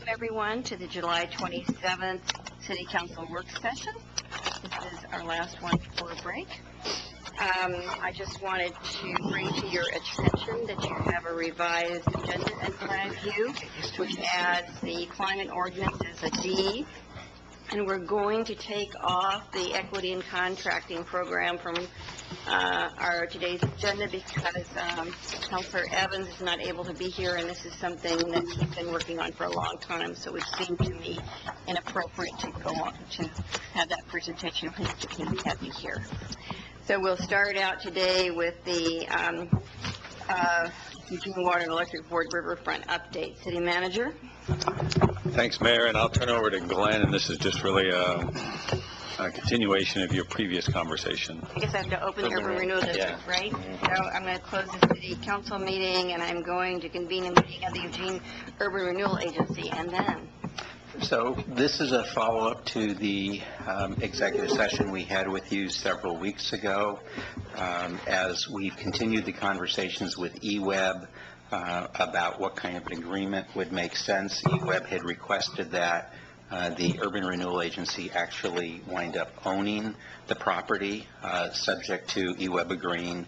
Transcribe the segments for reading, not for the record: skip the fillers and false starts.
everyone to the July 27th City Council work session. This is our last one before a break. I just wanted to bring to your attention that you have a revised agenda in front of you, which adds the climate ordinance as a D. And we're going to take off the equity and contracting program from our today's agenda because Councilor Evans is not able to be here, and this is something that he's been working on for a long time, so it seemed to me inappropriate to go on to have that presentation when he can't be here. So we'll start out today with the Eugene Water and Electric Board Riverfront update. City Manager. Thanks, Mayor, and I'll turn over to Glenn, and this is just really a continuation of your previous conversation. I guess I have to open the Urban Renewal District, right? So I'm going to close the City Council meeting, and I'm going to convene a meeting of the Eugene Urban Renewal Agency, and then... So this is a follow-up to the executive session we had with you several weeks ago. As we've continued the conversations with EWEB about what kind of an agreement would make sense, EWEB had requested that the Urban Renewal Agency actually wind up owning the property, subject to EWEB agreeing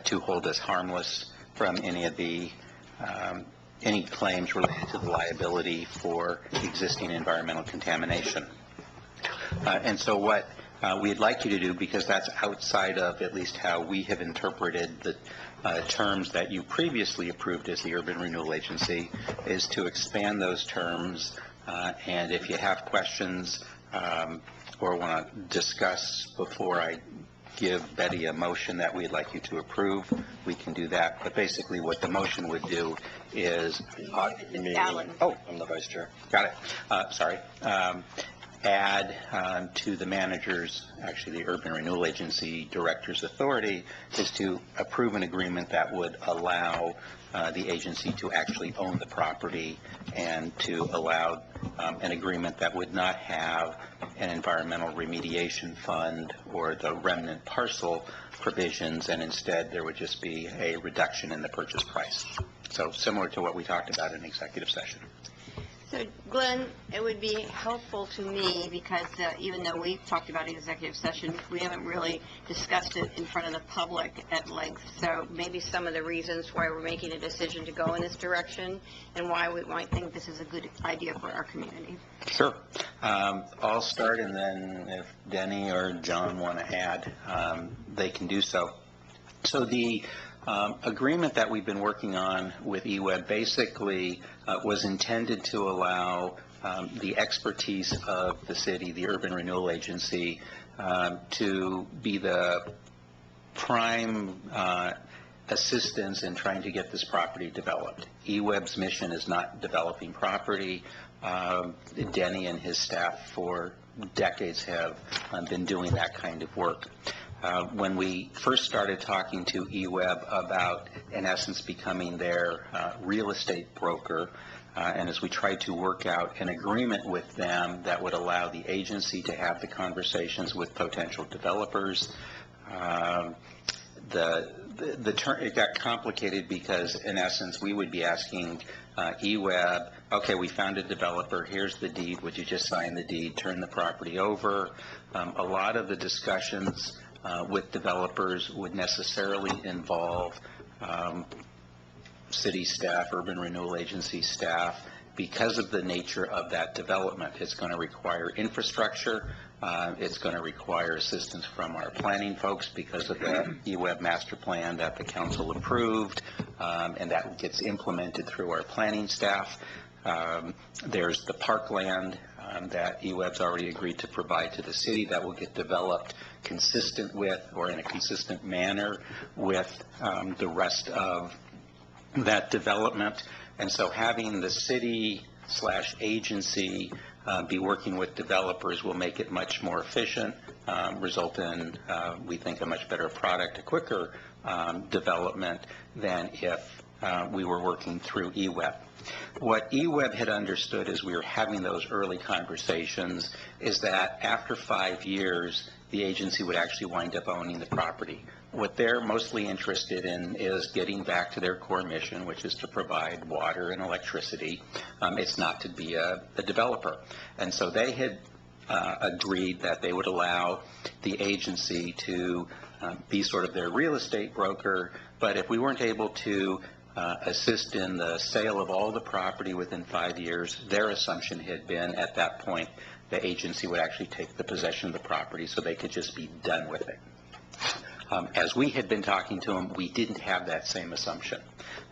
to hold us harmless from any of the any claims related to the liability for existing environmental contamination. And so what we'd like you to do, because that's outside of at least how we have interpreted the terms that you previously approved as the Urban Renewal Agency, is to expand those terms, and if you have questions or want to discuss before I give Betty a motion that we'd like you to approve, we can do that. But basically what the motion would do is... Alan. Oh, I'm the vice chair. Got it. Sorry. Add to the manager's, actually the Urban Renewal Agency director's authority, is to approve an agreement that would allow the agency to actually own the property, and to allow an agreement that would not have an environmental remediation fund or the remnant parcel provisions, and instead there would just be a reduction in the purchase price. So similar to what we talked about in executive session. So, Glenn, it would be helpful to me because even though we've talked about executive session, we haven't really discussed it in front of the public at length. So maybe some of the reasons why we're making a decision to go in this direction and why we might think this is a good idea for our community. Sure. I'll start, and then if Denny or John want to add, they can do so. So the agreement that we've been working on with EWEB basically was intended to allow the expertise of the city, the Urban Renewal Agency, to be the prime assistance in trying to get this property developed. EWEB's mission is not developing property. Denny and his staff for decades have been doing that kind of work. When we first started talking to EWEB about, in essence, becoming their real estate broker, and as we tried to work out an agreement with them that would allow the agency to have the conversations with potential developers, it got complicated because, in essence, we would be asking EWEB, okay, we found a developer, here's the deed, would you just sign the deed, turn the property over? A lot of the discussions with developers would necessarily involve city staff, Urban Renewal Agency staff, because of the nature of that development. It's going to require infrastructure. It's going to require assistance from our planning folks because of the EWEB master plan that the council approved, and that gets implemented through our planning staff. There's the parkland that EWEB's already agreed to provide to the city that will get developed consistent with, or in a consistent manner with, the rest of that development. And so having the city/agency be working with developers will make it much more efficient, result in, we think, a much better product, a quicker development than if we were working through EWEB. What EWEB had understood as we were having those early conversations is that after 5 years, the agency would actually wind up owning the property. What they're mostly interested in is getting back to their core mission, which is to provide water and electricity. It's not to be a developer. And so they had agreed that they would allow the agency to be sort of their real estate broker, but if we weren't able to assist in the sale of all the property within 5 years, their assumption had been at that point the agency would actually take the possession of the property so they could just be done with it. As we had been talking to them, we didn't have that same assumption.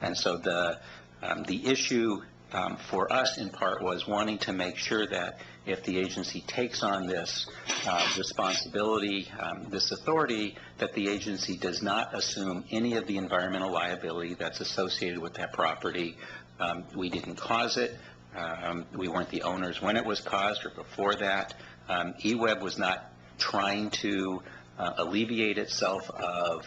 And so the issue for us in part was wanting to make sure that if the agency takes on this responsibility, this authority, that the agency does not assume any of the environmental liability that's associated with that property. We didn't cause it. We weren't the owners when it was caused or before that. eWeb was not trying to alleviate itself of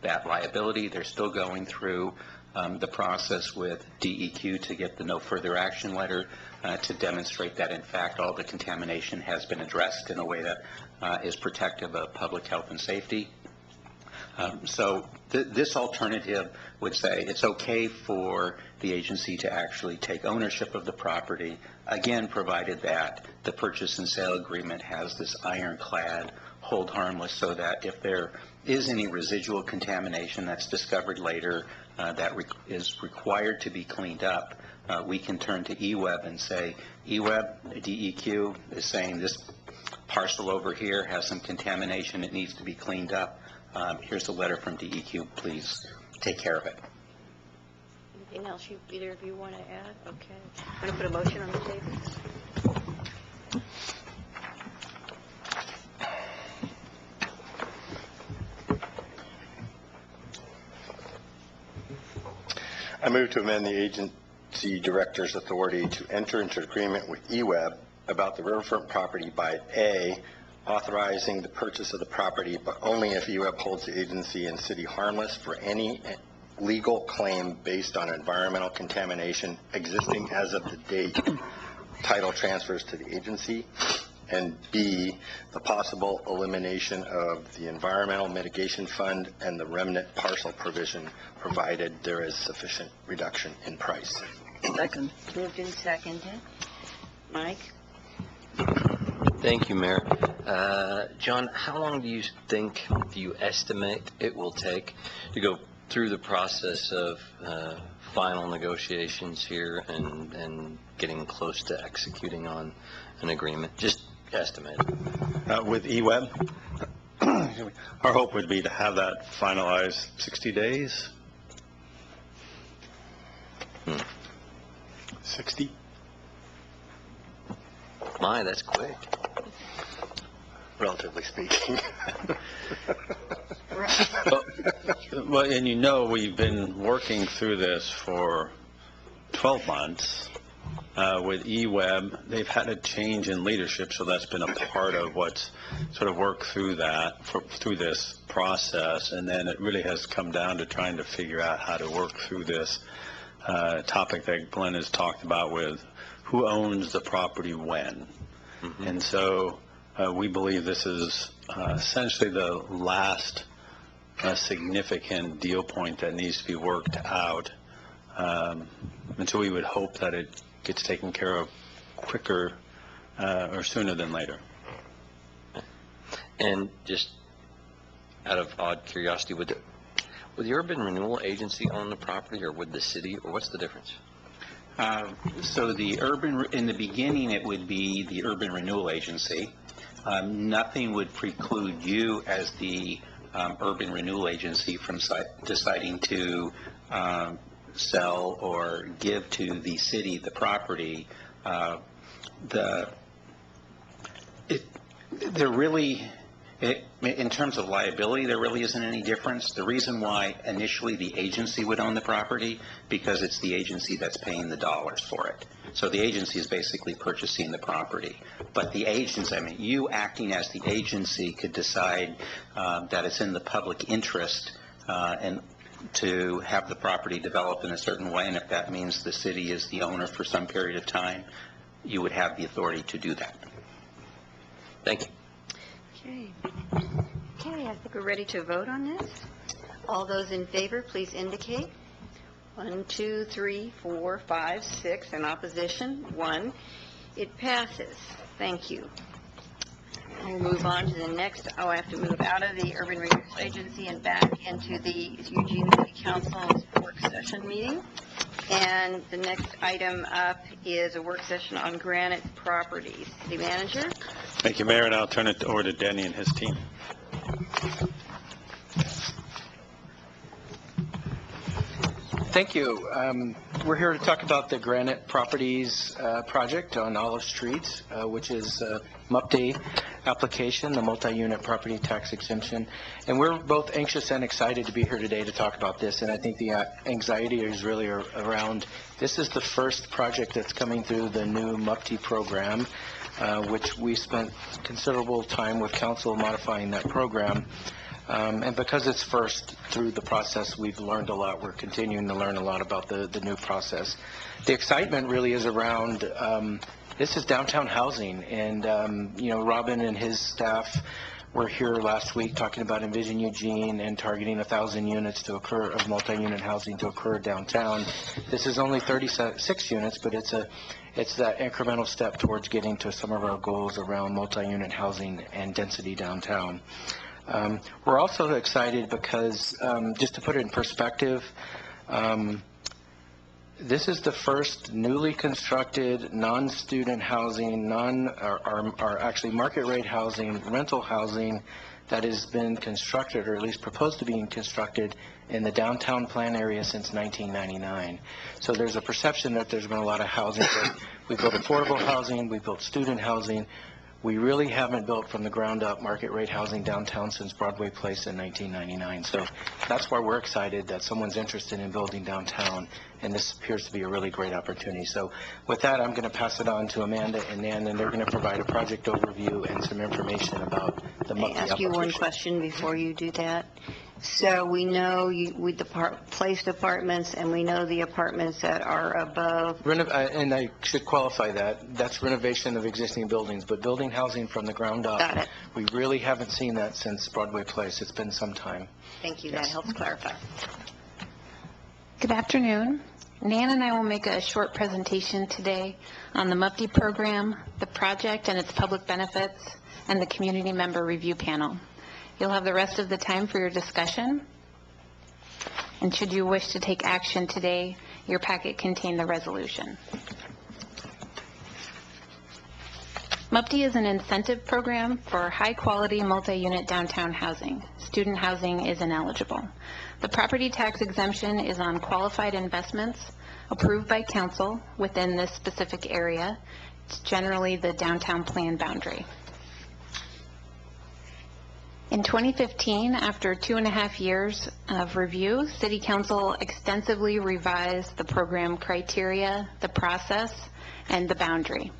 that liability. They're still going through the process with DEQ to get the no further action letter to demonstrate that, in fact, all the contamination has been addressed in a way that is protective of public health and safety. So this alternative would say it's okay for the agency to actually take ownership of the property, again, provided that the purchase and sale agreement has this ironclad hold harmless, so that if there is any residual contamination that's discovered later that is required to be cleaned up, we can turn to eWeb and say, eWeb, DEQ is saying this parcel over here has some contamination, it needs to be cleaned up. Here's a letter from DEQ, please take care of it. Anything else either of you want to add? Okay. I'm going to put a motion on the table. I move to amend the agency director's authority to enter into agreement with eWeb about the riverfront property by A, authorizing the purchase of the property, but only if eWeb holds the agency and city harmless for any legal claim based on environmental contamination existing as of the date title transfers to the agency, and B, the possible elimination of the Environmental Mitigation Fund and the remnant parcel provision, provided there is sufficient reduction in price. Second. Moved and seconded. Mike? Thank you, Mayor. John, how long do you estimate it will take to go through the process of final negotiations here and getting close to executing on an agreement? Just estimate. With eWeb, our hope would be to have that finalized 60 days. 60? My, that's quick. Relatively speaking. Well, and you know, we've been working through this for 12 months. With eWeb, they've had a change in leadership, so that's been a part of what's sort of worked through that, through this process, and then it really has come down to trying to figure out how to work through this topic that Glenn has talked about with who owns the property when. Mm-hmm. And so we believe this is essentially the last significant deal point that needs to be worked out. And so we would hope that it gets taken care of quicker or sooner than later. And just out of odd curiosity, would the Urban Renewal Agency own the property, or would the city, or what's the difference? So in the beginning, it would be the Urban Renewal Agency. Nothing would preclude you as the Urban Renewal Agency from deciding to sell or give to the city the property. In terms of liability, there really isn't any difference. The reason why initially the agency would own the property, because it's the agency that's paying the dollars for it. So the agency is basically purchasing the property. But the agency, you acting as the agency could decide that it's in the public interest and to have the property developed in a certain way, and if that means the city is the owner for some period of time, you would have the authority to do that. Thank you. Okay. think we're ready to vote on this. All those in favor, please indicate. 1, 2, 3, 4, 5, 6. In opposition, 1. It passes. Thank you. We'll move on to the next. I have to move out of the Urban Renewal Agency and back into the Eugene City Council's work session meeting. And the next item up is a work session on Granite Properties. City Manager? Thank you, Mayor, and I'll turn it over to Denny and his team. Thank you. We're here to talk about the Granite Properties project on Olive Street, which is a MUPDA application, the multi-unit property tax exemption. And we're both anxious and excited to be here today to talk about this. And I think the anxiety is really around, this is the first project that's coming through the new MUPDA program, which we spent considerable time with council modifying that program. And because it's first through the process, we've learned a lot. We're continuing to learn a lot about the new process. The excitement really is around, this is downtown housing. And, Robin and his staff were here last week talking about Envision Eugene and targeting 1,000 units to occur, of multi-unit housing to occur downtown. This is only 36 units, but it's that incremental step towards getting to some of our goals around multi-unit housing and density downtown. We're also excited because, just to put it in perspective, this is the first newly constructed non-student housing, actually market rate housing, rental housing that has been constructed, or at least proposed to be constructed, in the downtown plan area since 1999. So there's a perception that there's been a lot of housing. We built affordable housing, we built student housing. We really haven't built from the ground up market rate housing downtown since Broadway Place in 1999. So that's why we're excited that someone's interested in building downtown, and this appears to be a really great opportunity. So with that, I'm going to pass it on to Amanda and Nan, and they're going to provide a project overview and some information about the May I monthly ask you one application. question before you do that? So we know we place apartments, and we know the apartments that are above. And I should qualify that. That's renovation of existing buildings, but building housing from the ground up. Got it. We really haven't seen that since Broadway Place. It's been some time. Thank you. That Yes. helps clarify. Good afternoon. Nan and I will make a short presentation today on the MUPDA program, the project and its public benefits, and the community member review panel. You'll have the rest of the time for your discussion. And should you wish to take action today, your packet contained the resolution. MUPDA is an incentive program for high-quality multi-unit downtown housing. Student housing is ineligible. The property tax exemption is on qualified investments approved by council within this specific area. It's generally the downtown plan boundary. In 2015, after 2.5 years of review, City Council extensively revised the program criteria, the process, and the boundary.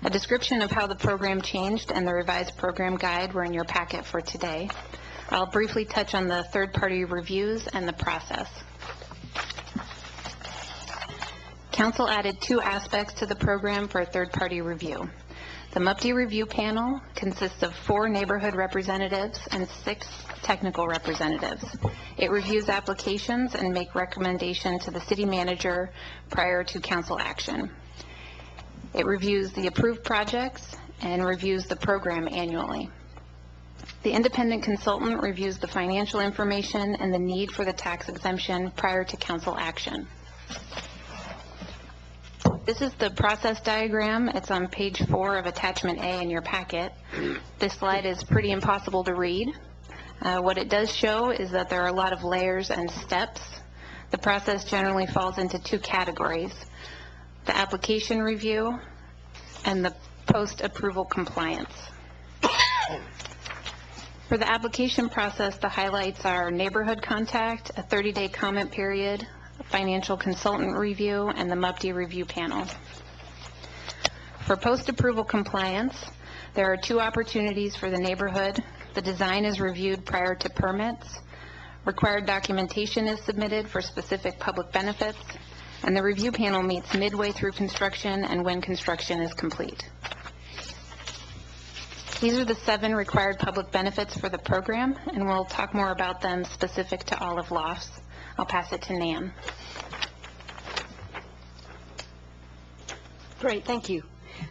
A description of how the program changed and the revised program guide were in your packet for today. I'll briefly touch on the third-party reviews and the process. Council added 2 aspects to the program for a third-party review. The MUPDA review panel consists of 4 neighborhood representatives and 6 technical representatives. It reviews applications and make recommendation to the city manager prior to council action. It reviews the approved projects and reviews the program annually. The independent consultant reviews the financial information and the need for the tax exemption prior to council action. This is the process diagram. It's on page 4 of attachment A in your packet. This slide is pretty impossible to read. What it does show is that there are a lot of layers and steps. The process generally falls into 2 categories: the application review and the post-approval compliance. For the application process, the highlights are neighborhood contact, a 30-day comment period, a financial consultant review, and the MUPDA review panel. For post-approval compliance, there are 2 opportunities for the neighborhood. The design is reviewed prior to permits, required documentation is submitted for specific public benefits, and the review panel meets midway through construction and when construction is complete. These are the 7 required public benefits for the program, and we'll talk more about them specific to Olive Lofts. I'll pass it to Nan. Great, thank you.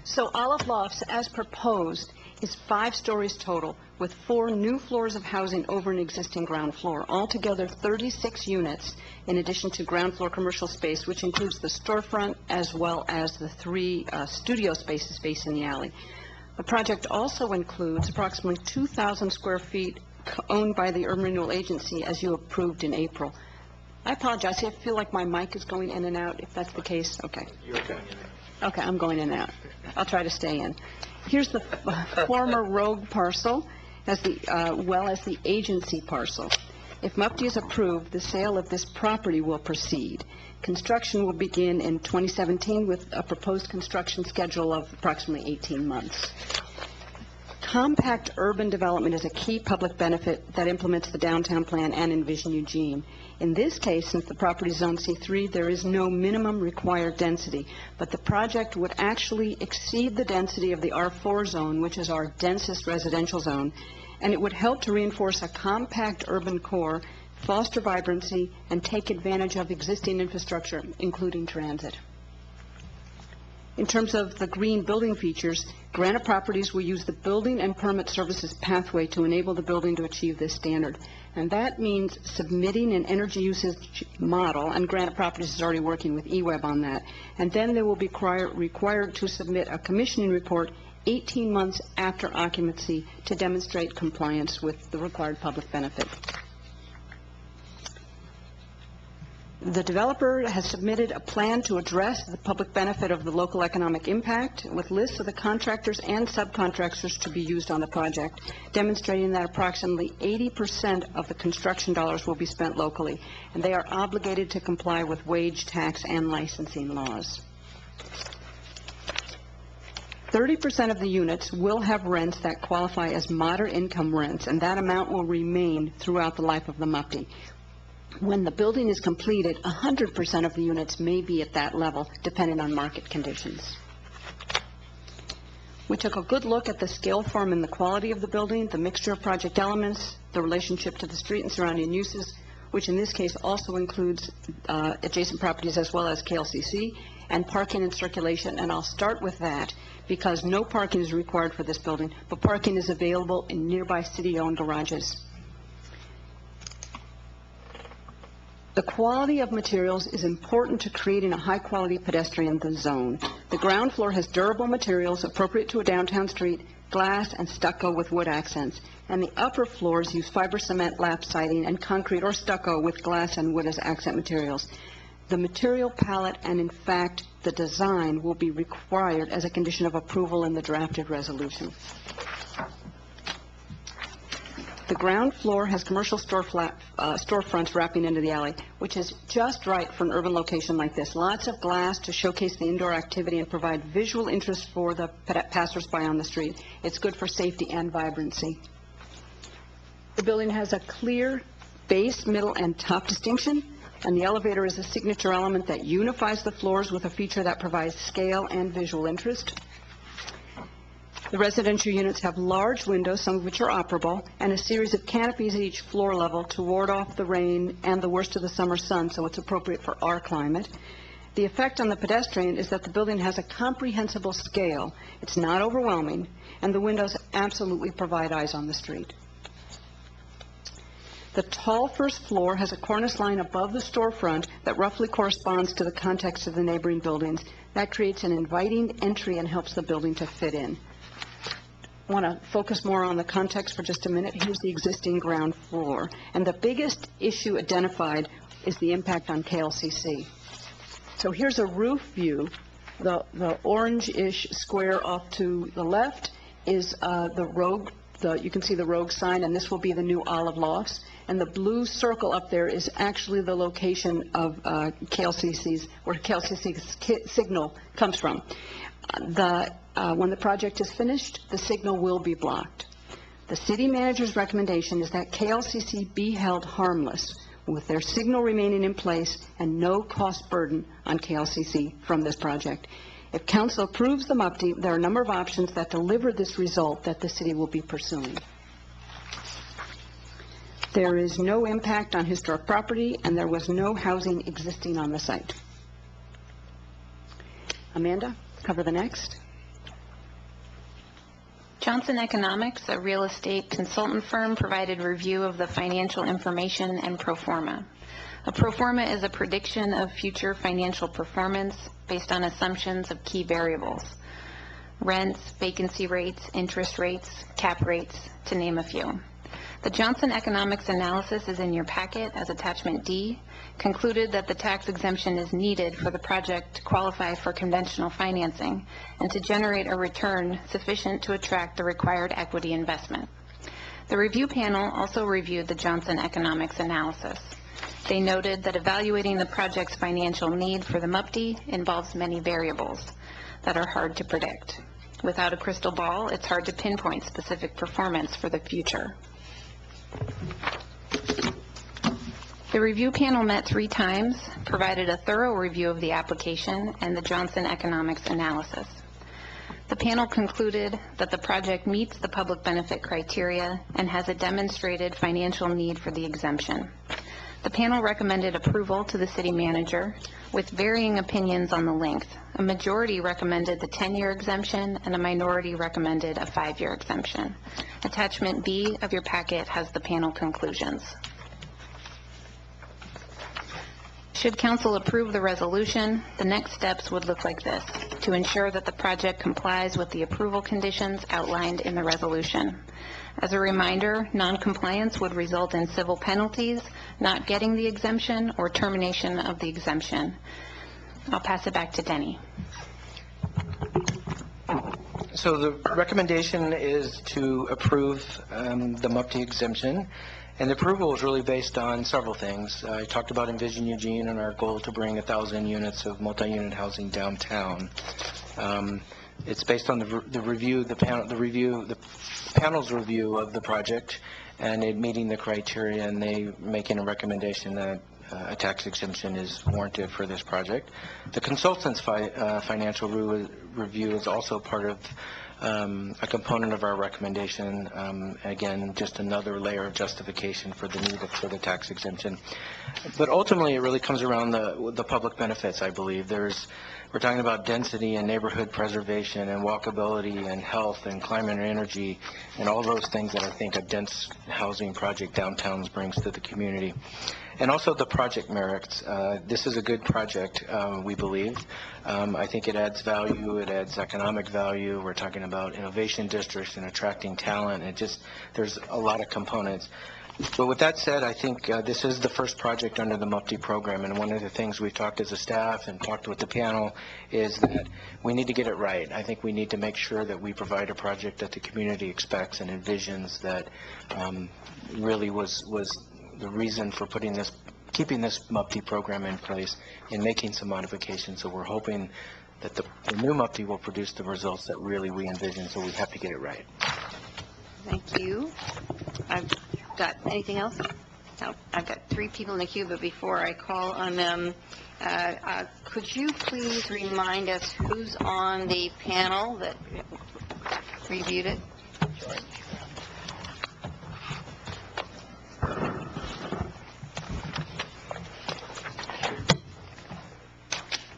So Olive Lofts, as proposed, is 5 stories total, with 4 new floors of housing over an existing ground floor. Altogether, 36 units, in addition to ground floor commercial space, which includes the storefront as well as the 3 studio spaces facing the alley. The project also includes approximately 2,000 square feet owned by the Urban Renewal Agency, as you approved in April. I apologize, I feel like my mic is going in and out. If that's the case, okay. Okay, I'm going in and out. I'll try to stay in. Here's the former Rogue parcel, well as the agency parcel. If MUPD is approved, the sale of this property will proceed. Construction will begin in 2017 with a proposed construction schedule of approximately 18 months. Compact urban development is a key public benefit that implements the downtown plan and Envision Eugene. In this case, since the property is Zone C3, there is no minimum required density, but the project would actually exceed the density of the R4 zone, which is our densest residential zone, and it would help to reinforce a compact urban core, foster vibrancy, and take advantage of existing infrastructure, including transit. In terms of the green building features, Granite Properties will use the Building and Permit Services pathway to enable the building to achieve this standard. And that means submitting an energy usage model, and Granite Properties is already working with eWeb on that. And then they will be required to submit a commissioning report 18 months after occupancy to demonstrate compliance with the required public benefit. The developer has submitted a plan to address the public benefit of the local economic impact with lists of the contractors and subcontractors to be used on the project, demonstrating that approximately 80% of the construction dollars will be spent locally, and they are obligated to comply with wage, tax, and licensing laws. 30% of the units will have rents that qualify as moderate income rents, and that amount will remain throughout the life of the MUPD. When the building is completed, 100% of the units may be at that level, depending on market conditions. We took a good look at the scale form and the quality of the building, the mixture of project elements, the relationship to the street and surrounding uses, which in this case also includes adjacent properties as well as KLCC, and parking and circulation. And I'll start with that because no parking is required for this building, but parking is available in nearby city-owned garages. The quality of materials is important to creating a high-quality pedestrian zone. The ground floor has durable materials appropriate to a downtown street, glass and stucco with wood accents, and the upper floors use fiber cement lap siding and concrete or stucco with glass and wood as accent materials. The material palette and, in fact, the design will be required as a condition of approval in the drafted resolution. The ground floor has commercial storefronts wrapping into the alley, which is just right for an urban location like this. Lots of glass to showcase the indoor activity and provide visual interest for the passersby on the street. It's good for safety and vibrancy. The building has a clear base, middle, and top distinction, and the elevator is a signature element that unifies the floors with a feature that provides scale and visual interest. The residential units have large windows, some of which are operable, and a series of canopies at each floor level to ward off the rain and the worst of the summer sun, so it's appropriate for our climate. The effect on the pedestrian is that the building has a comprehensible scale. It's not overwhelming, and the windows absolutely provide eyes on the street. The tall first floor has a cornice line above the storefront that roughly corresponds to the context of the neighboring buildings. That creates an inviting entry and helps the building to fit in. I want to focus more on the context for just a minute. Here's the existing ground floor. And the biggest issue identified is the impact on KLCC. So here's a roof view. The orange-ish square off to the left is the Rogue. You can see the Rogue sign, and this will be the new Olive Lofts. And the blue circle up there is actually the location of KLCC's, where KLCC's signal comes from. When the project is finished, the signal will be blocked. The city manager's recommendation is that KLCC be held harmless with their signal remaining in place and no cost burden on KLCC from this project. If council approves the MUPD, there are a number of options that deliver this result that the city will be pursuing. There is no impact on historic property, and there was no housing existing on the site. Amanda, cover the next. Johnson Economics, a real estate consultant firm, provided review of the financial information and pro forma. A pro forma is a prediction of future financial performance based on assumptions of key variables: rents, vacancy rates, interest rates, cap rates, to name a few. The Johnson Economics analysis is in your packet as Attachment D, concluded that the tax exemption is needed for the project to qualify for conventional financing and to generate a return sufficient to attract the required equity investment. The review panel also reviewed the Johnson Economics analysis. They noted that evaluating the project's financial need for the MUPD involves many variables that are hard to predict. Without a crystal ball, it's hard to pinpoint specific performance for the future. The review panel met 3 times, provided a thorough review of the application and the Johnson Economics analysis. The panel concluded that the project meets the public benefit criteria and has a demonstrated financial need for the exemption. The panel recommended approval to the city manager with varying opinions on the length. A majority recommended the 10-year exemption and a minority recommended a 5-year exemption. Attachment B of your packet has the panel conclusions. Should council approve the resolution, the next steps would look like this: to ensure that the project complies with the approval conditions outlined in the resolution. As a reminder, non-compliance would result in civil penalties, not getting the exemption, or termination of the exemption. I'll pass it back to Denny. So the recommendation is to approve the MUPD exemption, and the approval is really based on several things. I talked about Envision Eugene and our goal to bring 1,000 units of multi-unit housing downtown. It's based on the panel's review of the project and it meeting the criteria, and they making a recommendation that a tax exemption is warranted for this project. The consultant's financial review is also part of a component of our recommendation. Again, just another layer of justification for the need for the tax exemption. But ultimately, it really comes around the public benefits, I believe. We're talking about density and neighborhood preservation and walkability and health and climate and energy and all those things that I think a dense housing project downtown brings to the community. And also the project merits. This is a good project, we believe. I think it adds value, it adds economic value. We're talking about innovation districts and attracting talent. There's a lot of components. But with that said, I think this is the first project under the MUPD program, and one of the things we've talked as a staff and talked with the panel is that we need to get it right. I think we need to make sure that we provide a project that the community expects and envisions, that really was the reason for keeping this MUPD program in place and making some modifications. So we're hoping that the new MUPD will produce the results that really we envision, so we have to get it right. Thank you. I've got anything else? No, I've got 3 people in the queue, but before I call on them, could you please remind us who's on the panel that reviewed it?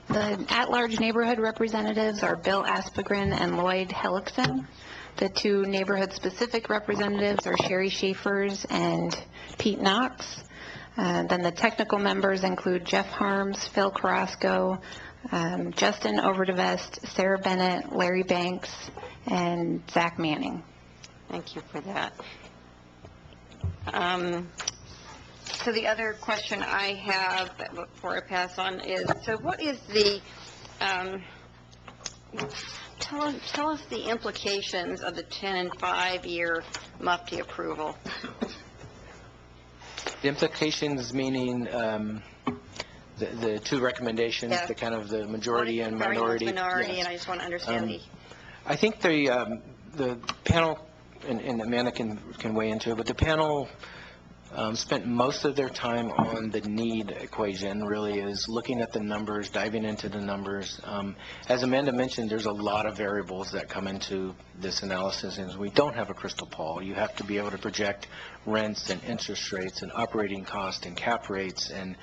The at-large neighborhood representatives are Bill Aspegren and Lloyd Hellickson. The 2 neighborhood-specific representatives are Sherry Schaefers and Pete Knox. Then the technical members include Jeff Harms, Phil Carrasco, Justin Overdevest, Sarah Bennett, Larry Banks, and Zach Manning. Thank you for that. So the other question I have before I pass on is, so what is the, tell us the implications of the 10 and 5-year MUPD approval. The implications meaning the 2 recommendations, Yeah. the kind of the majority and minority. Minority, Yes. and I just want to understand I think the panel, and Amanda can weigh into it, but the panel spent most of their time on the need equation, really is looking at the numbers, diving into the numbers. As Amanda mentioned, there's a lot of variables that come into this analysis, and we don't have a crystal ball. You have to be able to project rents and interest rates and operating costs and cap rates and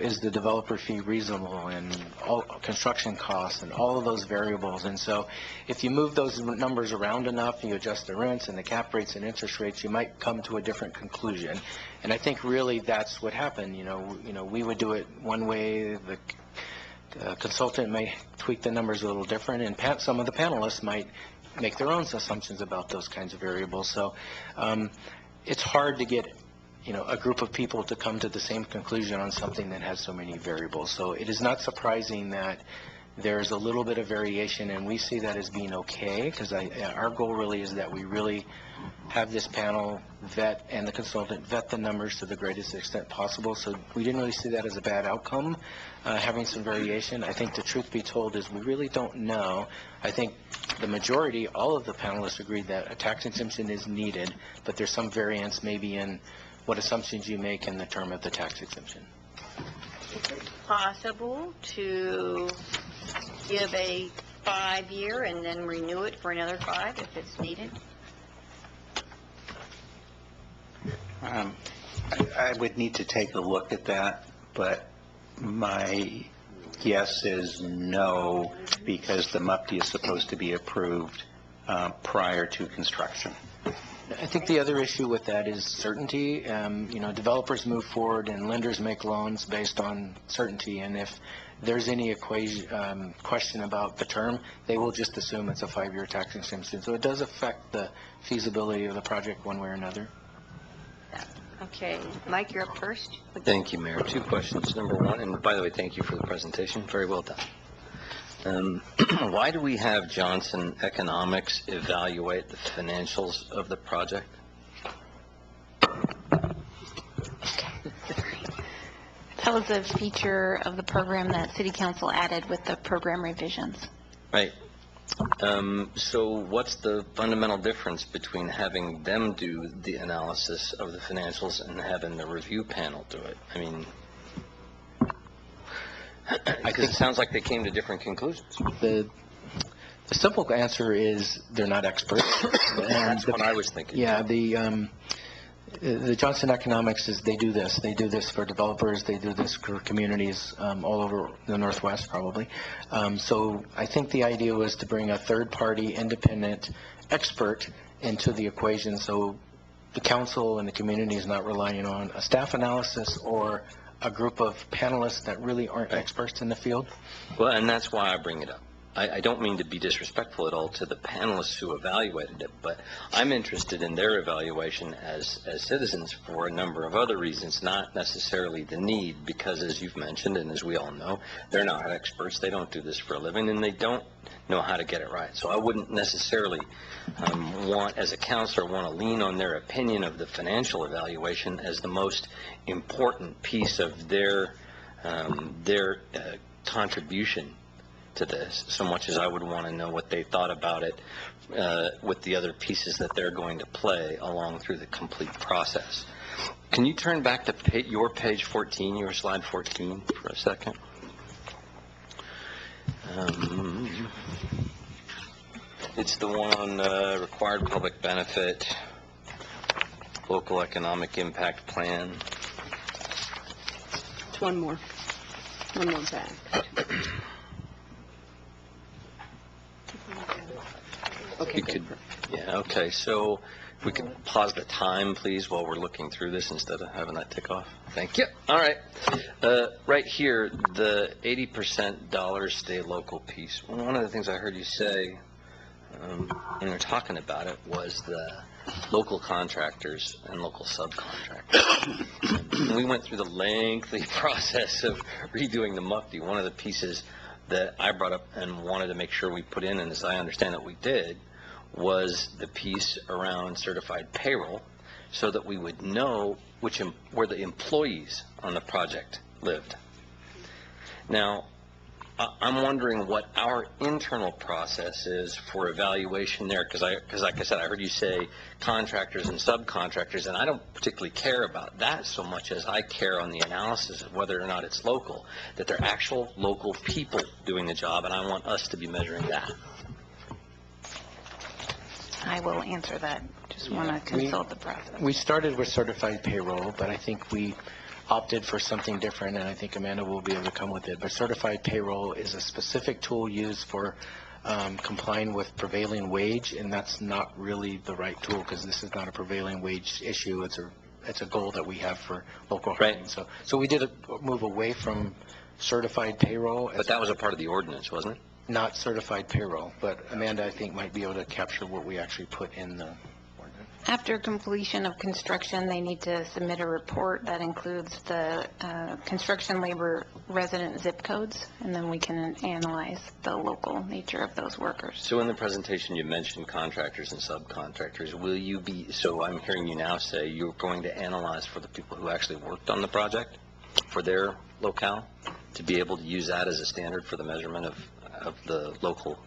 is the developer fee reasonable, and all construction costs and all of those variables. And so if you move those numbers around enough, you adjust the rents and the cap rates and interest rates, you might come to a different conclusion. And I think really that's what happened. We would do it one way, the consultant may tweak the numbers a little different, and some of the panelists might make their own assumptions about those kinds of variables. So it's hard to get a group of people to come to the same conclusion on something that has so many variables. So it is not surprising that there's a little bit of variation, and we see that as being okay, because our goal really is that we really have this panel vet and the consultant vet the numbers to the greatest extent possible. So we didn't really see that as a bad outcome, having some variation. I think the truth be told is we really don't know. I think the majority, all of the panelists agreed that a tax exemption is needed, but there's some variance maybe in what assumptions you make in the term of the tax exemption. Is it possible to give a 5-year and then renew it for another 5 if it's needed? I would need to take a look at that, but my guess is no, because the MUPD is supposed to be approved prior to construction. I think the other issue with that is certainty. Developers move forward and lenders make loans based on certainty, and if there's any question about the term, they will just assume it's a 5-year tax exemption. So it does affect the feasibility of the project one way or another. Okay. Mike, you're up first. Thank you, Mayor. 2 questions. Number 1, and by the way, thank you for the presentation. Very well done. Why do we have Johnson Economics evaluate the financials of the project? That was a feature of the program that City Council added with the program revisions. Right. So what's the fundamental difference between having them do the analysis of the financials and having the review panel do it? I mean, because it sounds like they came to different conclusions. The simple answer is they're not experts. That's what I was thinking. Yeah, the Johnson Economics is they do this. They do this for developers. They do this for communities all over the Northwest, probably. So I think the idea was to bring a third-party, independent expert into the equation, so the council and the community is not relying on a staff analysis or a group of panelists that really aren't experts in the field. Well, and that's why I bring it up. I don't mean to be disrespectful at all to the panelists who evaluated it, but I'm interested in their evaluation as citizens for a number of other reasons, not necessarily the need, because as you've mentioned and as we all know, they're not experts. They don't do this for a living, and they don't know how to get it right. So I wouldn't necessarily as a counselor, want to lean on their opinion of the financial evaluation as the most important piece of their contribution to this, so much as I would want to know what they thought about it with the other pieces that they're going to play along through the complete process. Can you turn back to your page 14, your slide 14 for a second? It's the one on required public benefit, local economic impact plan. It's one more back. Okay, You could, yeah, okay, so we could pause the time, please, while we're looking through this instead of having that tick off. Thank you. All right. Right here, the 80% dollars stay local piece. One of the things I heard you say when we were talking about it was the local contractors and local subcontractors. And we went through the lengthy process of redoing the MUPD. One of the pieces that I brought up and wanted to make sure we put in, and as I understand it we did, was the piece around certified payroll, so that we would know where the employees on the project lived. Now, I'm wondering what our internal process is for evaluation there, because like I said, I heard you say contractors and subcontractors, and I don't particularly care about that so much as I care on the analysis of whether or not it's local, that they're actual local people doing the job, and I want us to be measuring that. I will answer that. Just want to consult the process. We started with certified payroll, but I think we opted for something different, and I think Amanda will be able to come with it. But certified payroll is a specific tool used for complying with prevailing wage, and that's not really the right tool, because this is not a prevailing wage issue. It's a goal that we have for local hiring. Right. So we did move away from certified payroll. But that was a part of the ordinance, wasn't it? Not certified payroll, but Amanda, I think, might be able to capture what we actually put in the ordinance. After completion of construction, they need to submit a report that includes the construction labor resident zip codes, and then we can analyze the local nature of those workers. So in the presentation, you mentioned contractors and subcontractors. Will you be, so I'm hearing you now say you're going to analyze for the people who actually worked on the project, for their locale, to be able to use that as a standard for the measurement of the local.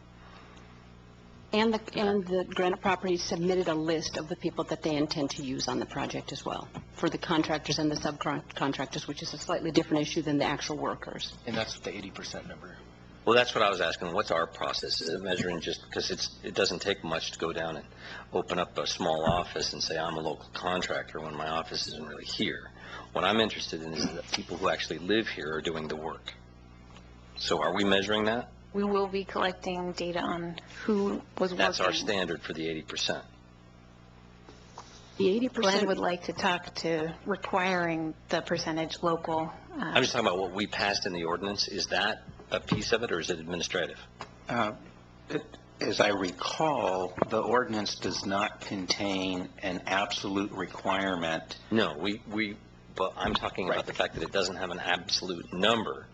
And the Granite Properties submitted a list of the people that they intend to use on the project as well, for the contractors and the subcontractors, which is a slightly different issue than the actual workers. And that's the 80% number. Well, that's what I was asking. What's our process? Is it measuring just, because it doesn't take much to go down and open up a small office and say, I'm a local contractor, when my office isn't really here. What I'm interested in is that people who actually live here are doing the work. So are we measuring that? We will be collecting data on who was working. That's our standard for the 80%. The 80%. Glenn would like to talk to requiring the percentage local. I'm just talking about what we passed in the ordinance. Is that a piece of it, or is it administrative? As I recall, the ordinance does not contain an absolute requirement. No, but I'm talking about the fact that it doesn't have an absolute number,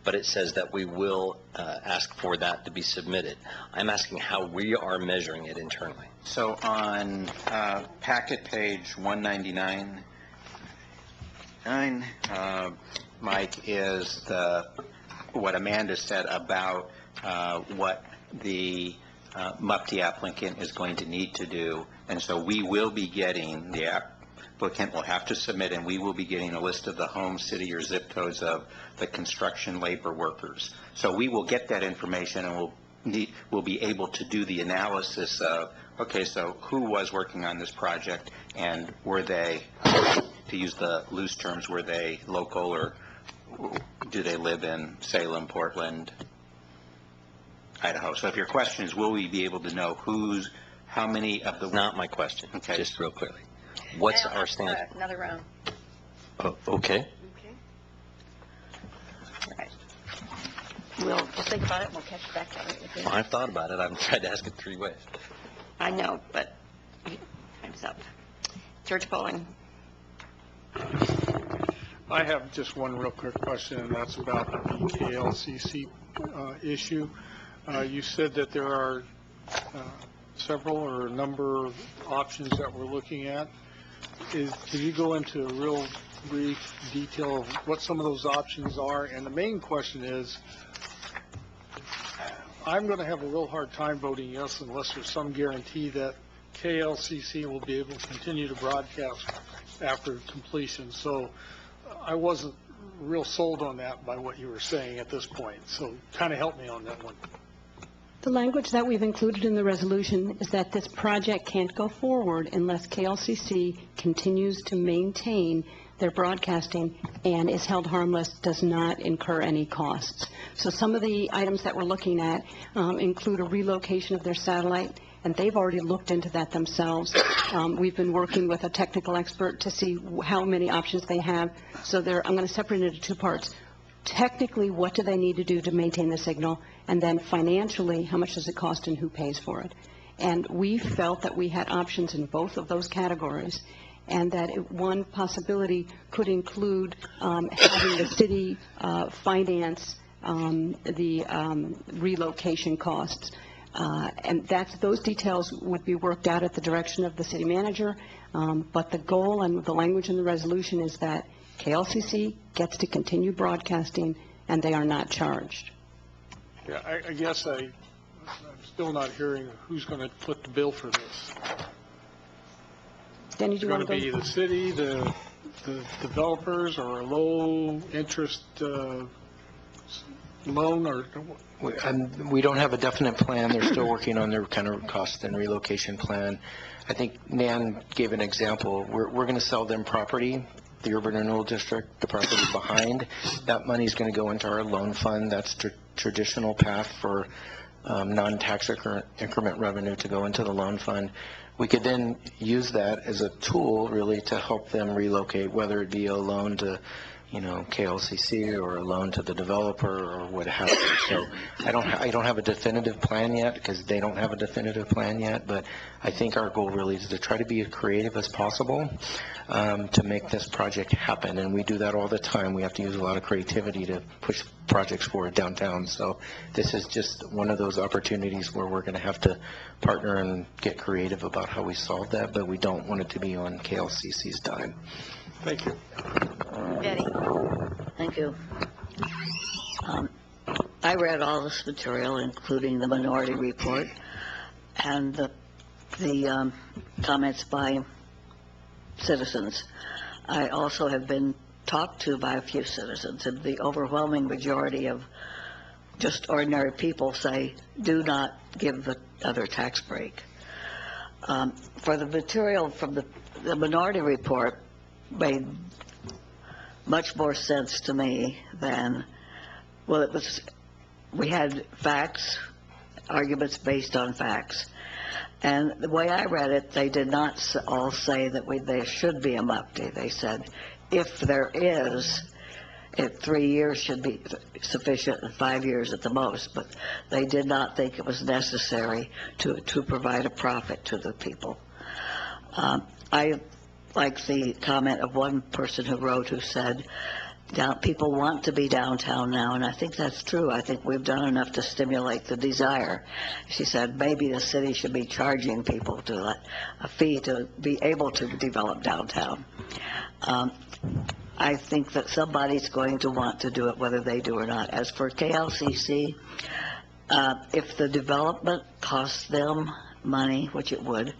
but it says that we will ask for that to be submitted. I'm asking how we are measuring it internally. So on packet page 199, Mike, is what Amanda said about what the MUPTI applicant is going to need to do. And so we will be getting, the applicant will have to submit, and we will be getting a list of the home, city, or zip codes of the construction labor workers. So we will get that information, and we'll be able to do the analysis of, okay, so who was working on this project, and were they, to use the loose terms, were they local, or do they live in Salem, Portland, Idaho? So if your question is, will we be able to know how many of the... Not my question, Okay. just real clearly. What's our standard? Another round. Oh, okay. Okay. All right. We'll think about it, and we'll catch you back up. Well, I've thought about it. I've tried to ask it 3 ways. I know, but time's up. George Bowling. I have just one real quick question, and that's about the KLCC issue. You said that there are several or a number of options that we're looking at. Can you go into a real brief detail of what some of those options are? And the main question is, I'm going to have a real hard time voting yes unless there's some guarantee that KLCC will be able to continue to broadcast after completion. So I wasn't real sold on that by what you were saying at this point. So kind of help me on that one. The language that we've included in the resolution is that this project can't go forward unless KLCC continues to maintain their broadcasting and is held harmless, does not incur any costs. So some of the items that we're looking at include a relocation of their satellite, and they've already looked into that themselves. We've been working with a technical expert to see how many options they have. So I'm going to separate it into 2 parts. Technically, what do they need to do to maintain the signal? And then financially, how much does it cost and who pays for it? And we felt that we had options in both of those categories, and that one possibility could include having the city finance the relocation costs. And those details would be worked out at the direction of the city manager. But the goal and the language in the resolution is that KLCC gets to continue broadcasting, and they are not charged. Yeah, I guess I'm still not hearing who's going to foot the bill for this. Danny, Is do it you going want to to be go? the city, the developers, or a low-interest loan, or We don't have a definite plan. They're still working on their kind of cost and relocation plan. I think Nan gave an example. We're going to sell them property, the urban renewal district, the property behind. That money's going to go into our loan fund. That's traditional path for non-tax increment revenue to go into the loan fund. We could then use that as a tool really to help them relocate, whether it be a loan to KLCC or a loan to the developer or what have you. So I don't have a definitive plan yet because they don't have a definitive plan yet, but I think our goal really is to try to be as creative as possible to make this project happen. And we do that all the time. We have to use a lot of creativity to push projects forward downtown. So this is just one of those opportunities where we're going to have to partner and get creative about how we solve that, but we don't want it to be on KLCC's dime. thank you. Betty? Thank you. I read all this material, including the minority report and the comments by citizens. I also have been talked to by a few citizens, and the overwhelming majority of just ordinary people say, do not give the other tax break. For the material from the minority report made much more sense to me than, well, we had facts, arguments based on facts. And the way I read it, they did not all say that there should be a MUFTI. They said, if there is, 3 years should be sufficient and 5 years at the most. But they did not think it was necessary to provide a profit to the people. I like the comment of one person who said, people want to be downtown now, and I think that's true. I think we've done enough to stimulate the desire. She said maybe the city should be charging people a fee to be able to develop downtown. I think that somebody's going to want to do it, whether they do or not. As for KLCC, if the development costs them money, which it would,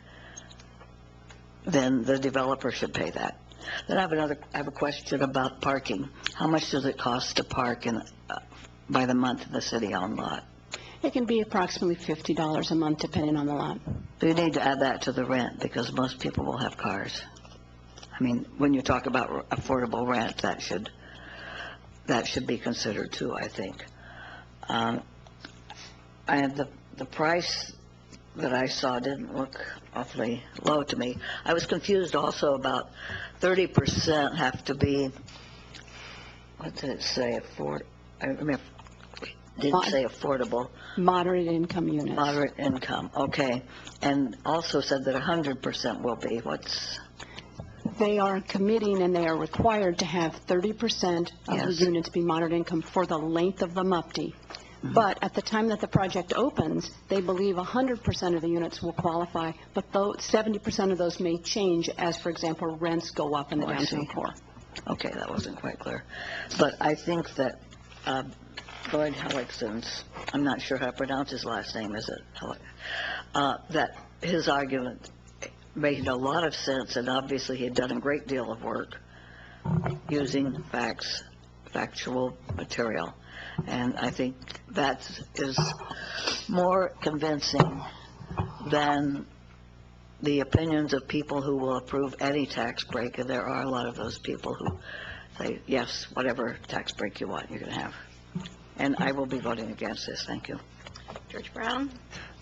then the developer should pay that. Then I have a question about parking. How much does it cost to park by the month in the city-owned lot? It can be approximately $50 a month, depending on the lot. You need to add that to the rent, because most people will have cars. I mean, when you talk about affordable rent, that should be considered too, I think. And the price that I saw didn't look awfully low to me. I was confused also about 30% have to be, what did it say, I remember, it didn't say affordable. Moderate income units. Moderate income, okay. And also said that 100% will be, They are committing and they are required to have 30% of the Yes. units be moderate income for the length of the MUFTI. But at the time that the project opens, they believe 100% of the units will qualify, but 70% of those may change as, for example, rents go up in the Oh, I downtown see. core. Okay, that wasn't quite clear. But I think that Lloyd Hellickson's, I'm not sure how to pronounce his last name, is it? That his argument made a lot of sense, and obviously he had done a great deal of work using factual material. And I think that is more convincing than the opinions of people who will approve any tax break, and there are a lot of those people who say, yes, whatever tax break you want, you're going to have. And I will be voting against this. Thank you. George Brown?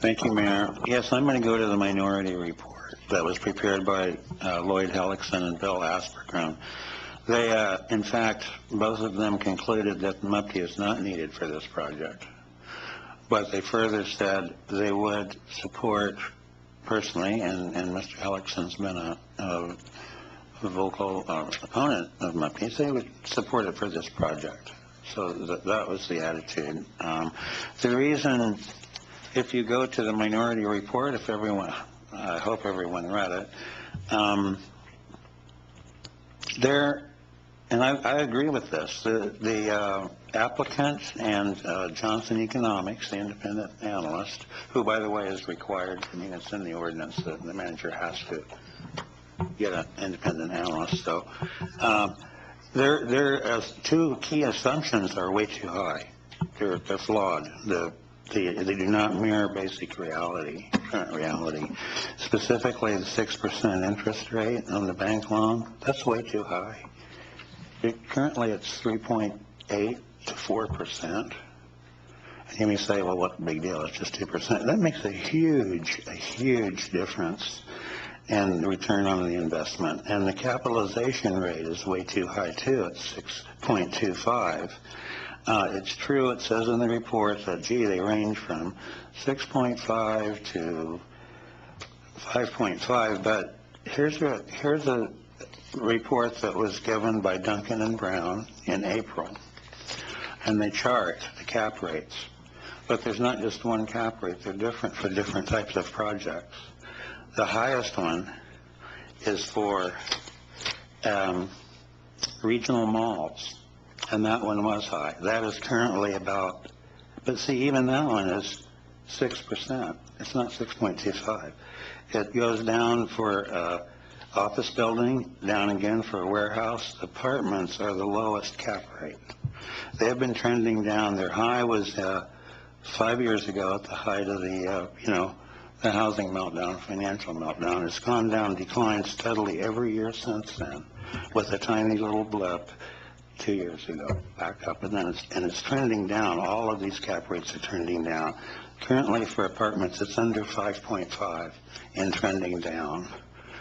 Thank you, Mayor. Yes, I'm going to go to the minority report that was prepared by Lloyd Hellickson and Bill Aspergren. They, in fact, both of them concluded that the MUFTI is not needed for this project. But they further said they would support personally, and Mr. Hellickson's been a vocal opponent of MUFTI, they would support it for this project. So that was the attitude. The reason, if you go to the minority report, I hope everyone read it, there And I agree with this. The applicant and Johnson Economics, the independent analyst, who, by the way, is required, I mean, it's in the ordinance that the manager has to get an independent analyst. So their two key assumptions are way too high. They're flawed. They do not mirror basic reality, current reality. Specifically, the 6% interest rate on the bank loan, that's way too high. Currently, it's 3.8 to 4%. And you may say, well, what big deal? It's just 2%. That makes a huge difference in the return on the investment. And the capitalization rate is way too high, too. It's 6.25. It's true, it says in the report that, gee, they range from 6.5 to 5.5, but here's a report that was given by Duncan and Brown in April, and they chart the cap rates. But there's not just one cap rate, they're different for different types of projects. The highest one is for regional malls, and that one was high. That is currently about, but see, even that one is 6%. It's not 6.25. It goes down for office building, down again for warehouse. Apartments are the lowest cap rate. They have been trending down. Their high was 5 years ago at the height of the, the housing meltdown, financial meltdown. It's gone down, declined steadily every year since then, with a tiny little blip 2 years ago, back up, and then it's trending down. All of these cap rates are trending down. Currently for apartments, it's under 5.5 and trending down.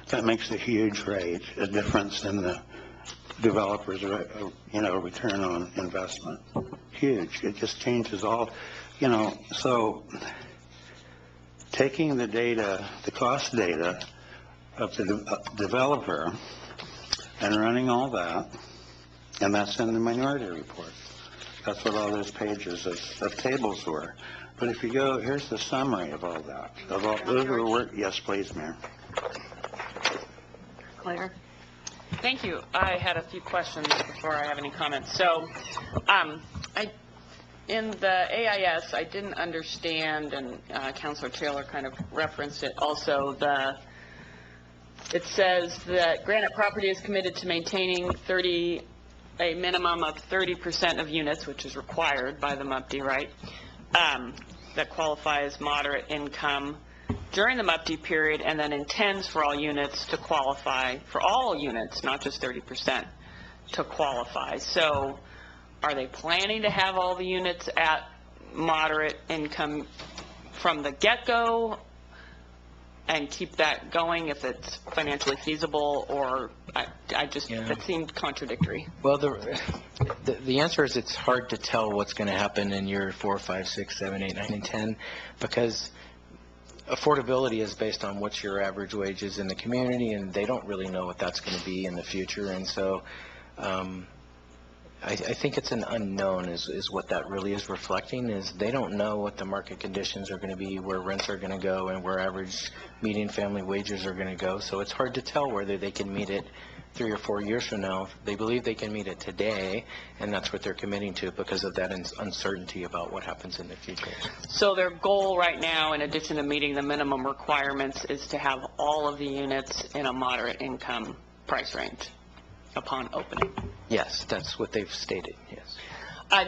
That makes a huge rate, a difference in the developer's, return on investment. Huge. It just changes all, so taking the data, the cost data of the developer and running all that, and that's in the minority report. That's what all those pages of tables were. But if you go, here's the summary of all that. Yes, please, Mayor. Claire? Thank you. I had a few questions before I have any comments. So, in the AIS, I didn't understand, and Councilor Taylor kind of referenced it also, it says that Granite Property is committed to maintaining a minimum of 30% of units, which is required by the MUPD, right, that qualify as moderate income during the MUPD period, and then intends for all units to qualify, for all units, not just 30%, to qualify. So are they planning to have all the units at moderate income from the get-go and keep that going if it's financially feasible, or that seemed contradictory? Well, the answer is it's hard to tell what's going to happen in year 4, 5, 6, 7, 8, 9, and 10, because affordability is based on what's your average wages in the community, and they don't really know what that's going to be in the future. And so I think it's an unknown is what that really is reflecting, is they don't know what the market conditions are going to be, where rents are going to go, and where average median family wages are going to go. So it's hard to tell whether they can meet it 3 or 4 years from now. They believe they can meet it today, and that's what they're committing to because of that uncertainty about what happens in the future. So their goal right now, in addition to meeting the minimum requirements, is to have all of the units in a moderate income price range upon opening? Yes, that's what they've stated, yes.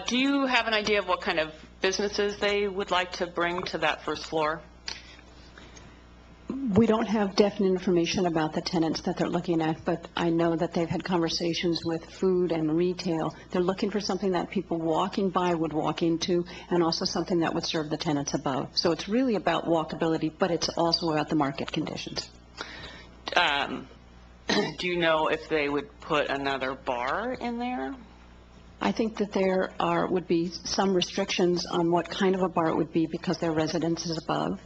Do you have an idea of what kind of businesses they would like to bring to that first floor? We don't have definite information about the tenants that they're looking at, but I know that they've had conversations with food and retail. They're looking for something that people walking by would walk into, and also something that would serve the tenants above. So it's really about walkability, but it's also about the market conditions. Do you know if they would put another bar in there? I think that there would be some restrictions on what kind of a bar it would be because their residence is above.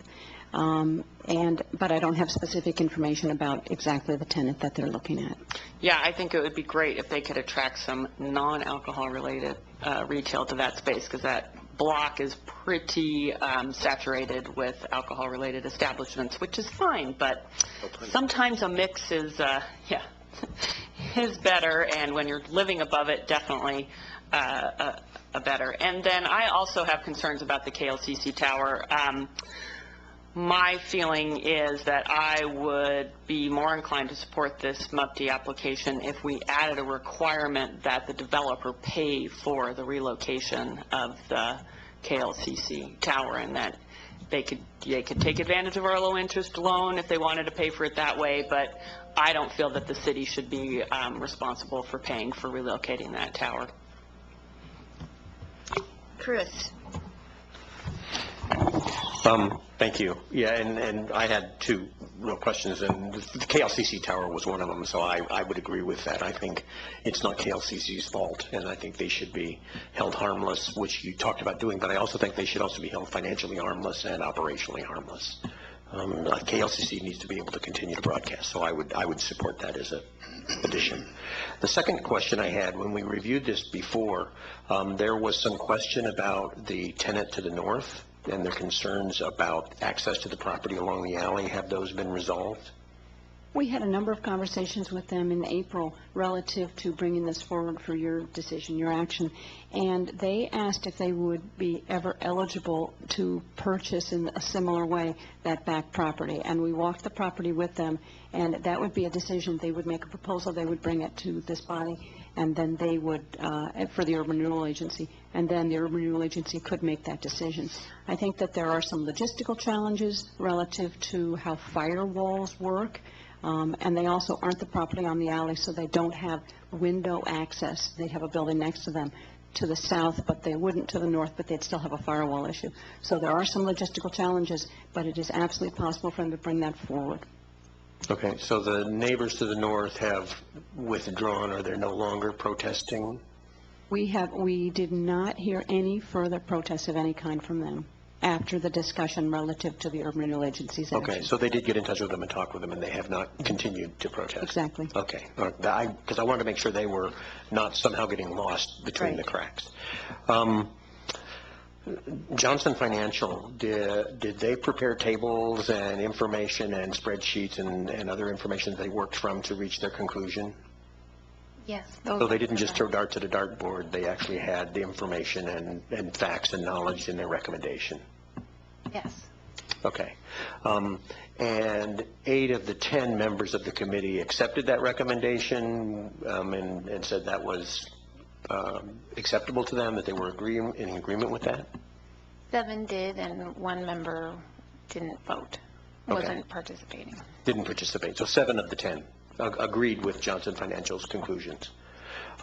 But I don't have specific information about exactly the tenant that they're looking at. Yeah, I think it would be great if they could attract some non-alcohol related retail to that space, because that block is pretty saturated with alcohol related establishments, which is fine, but sometimes a mix is, is better, and when you're living above it, definitely a better. And then I also have concerns about the KLCC tower. My feeling is that I would be more inclined to support this MUPD application if we added a requirement that the developer pay for the relocation of the KLCC tower, and that they could take advantage of our low-interest loan if they wanted to pay for it that way, but I don't feel that the city should be responsible for paying for relocating that tower. Chris? Thank you. Yeah, and I had two real questions, and the KLCC tower was one of them, so I would agree with that. I think it's not KLCC's fault, and I think they should be held harmless, which you talked about doing, but I also think they should also be held financially harmless and operationally harmless. KLCC needs to be able to continue to broadcast, so I would support that as an addition. The second question I had, when we reviewed this before, there was some question about the tenant to the north and their concerns about access to the property along the alley. Have those been resolved? We had a number of conversations with them in April relative to bringing this forward for your decision, your action, and they asked if they would be ever eligible to purchase in a similar way that back property. And we walked the property with them, and that would be a decision. They would make a proposal, they would bring it to this body, and then they would, for the Urban Renewal Agency, and then the Urban Renewal Agency could make that decision. I think that there are some logistical challenges relative to how firewalls work. And they also aren't the property on the alley, so they don't have window access. They have a building next to them to the south, but they wouldn't to the north, but they'd still have a firewall issue. So there are some logistical challenges, but it is absolutely possible for them to bring that forward. Okay, so the neighbors to the north have withdrawn, or they're no longer protesting? We did not hear any further protests of any kind from them after the discussion relative to the Urban Renewal Agency's action. Okay, so they did get in touch with them and talk with them, and they have not continued to protest? Exactly. Okay, because I wanted to make sure they were not somehow getting lost between the cracks. Johnson Financial, did they prepare tables and information and spreadsheets and other information they worked from to reach their conclusion? Yes. So they didn't just throw darts at a dartboard, they actually had the information and facts and knowledge in their recommendation? Yes. Okay. And 8 of the 10 members of the committee accepted that recommendation and said that was acceptable to them, that they were in agreement with that? 7 did, and 1 member didn't vote, wasn't participating. Didn't participate. So 7 of the 10 agreed with Johnson Financial's conclusions.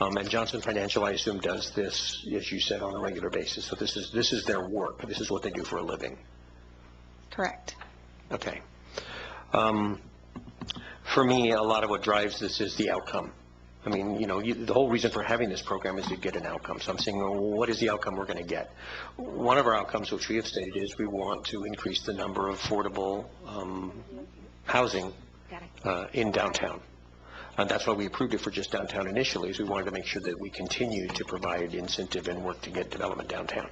And Johnson Financial, I assume, does this, as you said, on a regular basis. So this is their work. This is what they do for a living. Correct. Okay. For me, a lot of what drives this is the outcome. I mean, the whole reason for having this program is to get an outcome. So I'm saying, well, what is the outcome we're going to get? One of our outcomes, which we have stated, is we want to increase the number of affordable housing in downtown. And that's why we approved it for just downtown initially, is we wanted to make sure that we continue to provide incentive and work to get development downtown.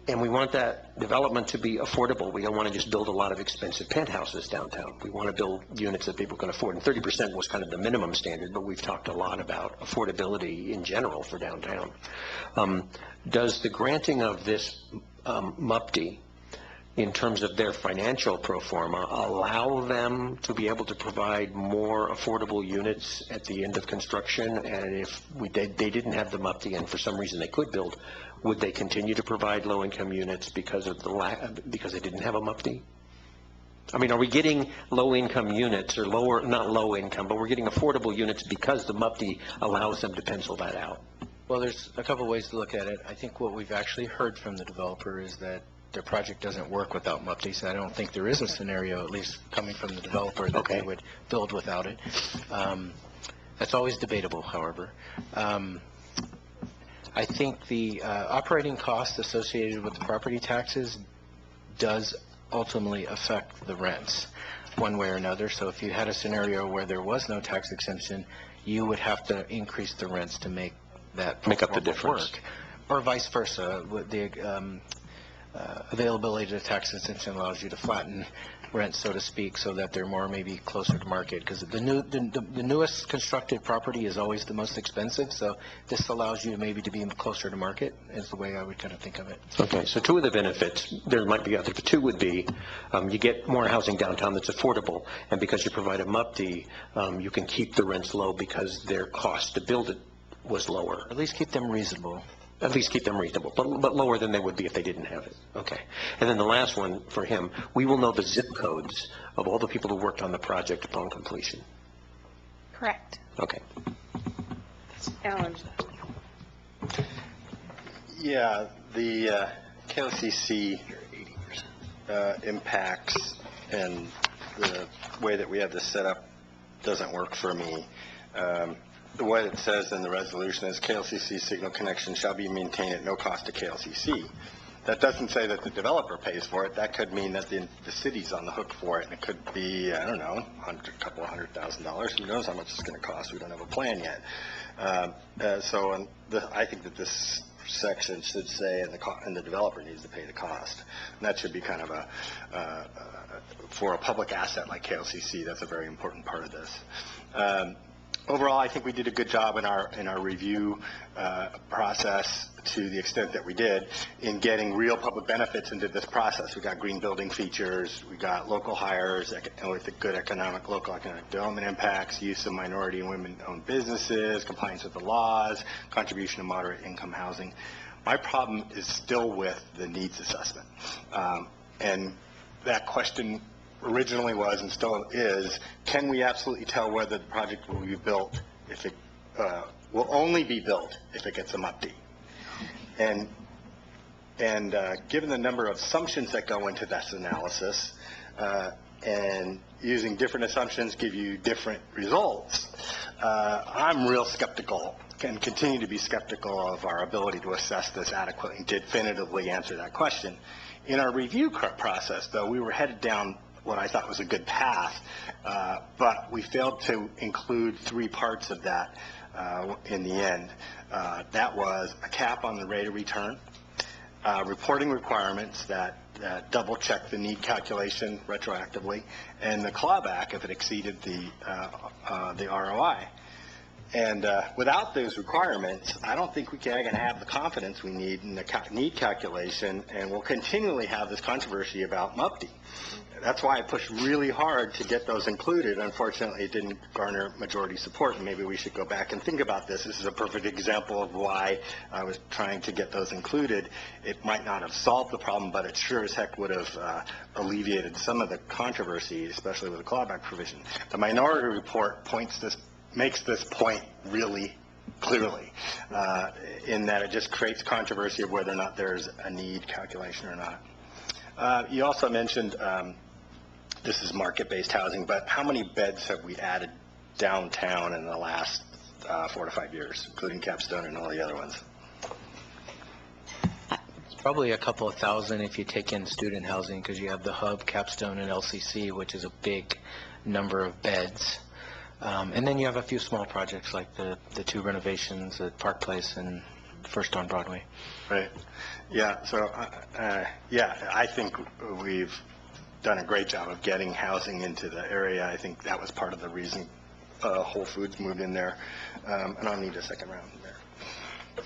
And we want that development to be affordable. We don't want to just build a lot of expensive penthouses downtown. We want to build units that people can afford. And 30% was kind of the minimum standard, but we've talked a lot about affordability in general for downtown. Does the granting of this MUPD, in terms of their financial pro forma, allow them to be able to provide more affordable units at the end of construction? And if they didn't have the MUPD and for some reason they could build, would they continue to provide low-income units because of because they didn't have a MUPD? I mean, are we getting low-income units, or not low-income, but we're getting affordable units because the MUPD allows them to pencil that out? Well, there's a couple ways to look at it. I think what we've actually heard from the developer is that their project doesn't work without MUPDs. I don't think there is a scenario, at least coming from the developer, that they would build without it. That's always debatable, however. I think the operating cost associated with the property taxes does ultimately affect the rents one way or another. So if you had a scenario where there was no tax exemption, you would have to increase the rents to make that make up the difference work, or vice versa. availability to tax exemption allows you to flatten rent, so to speak, so that they're more maybe closer to market, because the newest constructed property is always the most expensive, so this allows you maybe to be closer to market, is the way I would kind of think of it. Okay, so two of the benefits, there might be others, but two would be, you get more housing downtown that's affordable, and because you provide a MUPD, you can keep the rents low because their cost to build it was lower. At least keep them reasonable. At least keep them reasonable, but lower than they would be if they didn't have it. Okay. And then the last one for him, we will know the zip codes of all the people who worked on the project upon completion. Correct. Okay. Alan? Yeah, the KLCC impacts and the way that we have this set up doesn't work for me. The way it says in the resolution is KLCC signal connection shall be maintained at no cost to KLCC. That doesn't say that the developer pays for it. That could mean that the city's on the hook for it, and it could be, I don't know, a couple of $100,000. Who knows how much it's going to cost? We don't have a plan yet. I think that this section should say, and the developer needs to pay the cost. And that should be kind of for a public asset like KLCC, that's a very important part of this. Overall, I think we did a good job in our review process, to the extent that we did, in getting real public benefits into this process. We got green building features, we got local hires with good local economic development impacts, use of minority and women-owned businesses, compliance with the laws, contribution to moderate income housing. My problem is still with the needs assessment. And that question originally was, and still is, can we absolutely tell whether the project will be built if it will only be built if it gets a MUPD? And given the number of assumptions that go into this analysis, and using different assumptions give you different results, I'm real skeptical and continue to be skeptical of our ability to assess this adequately and definitively answer that question. In our review process, though, we were headed down what I thought was a good path, but we failed to include three parts of that in the end. That was a cap on the rate of return, reporting requirements that double-check the need calculation retroactively, and the clawback if it exceeded the ROI. And without those requirements, I don't think we're going to have the confidence we need in the need calculation, and we'll continually have this controversy about MUPD. That's why I pushed really hard to get those included. Unfortunately, it didn't garner majority support, and maybe we should go back and think about this. This is a perfect example of why I was trying to get those included. It might not have solved the problem, but it sure as heck would have alleviated some of the controversy, especially with the clawback provision. The minority report makes this point really clearly, in that it just creates controversy of whether or not there's a need calculation or not. You also mentioned this is market-based housing, but how many beds have we added downtown in the last 4 to 5 years, including Capstone and all the other ones? It's probably a couple of thousand if you take in student housing, because you have the Hub, Capstone, and LCC, which is a big number of beds. And then you have a few small projects like the two renovations at Park Place and First on Broadway. Right. Yeah. So, I think we've done a great job of getting housing into the area. I think that was part of the reason Whole Foods moved in there. And I'll need a second round there.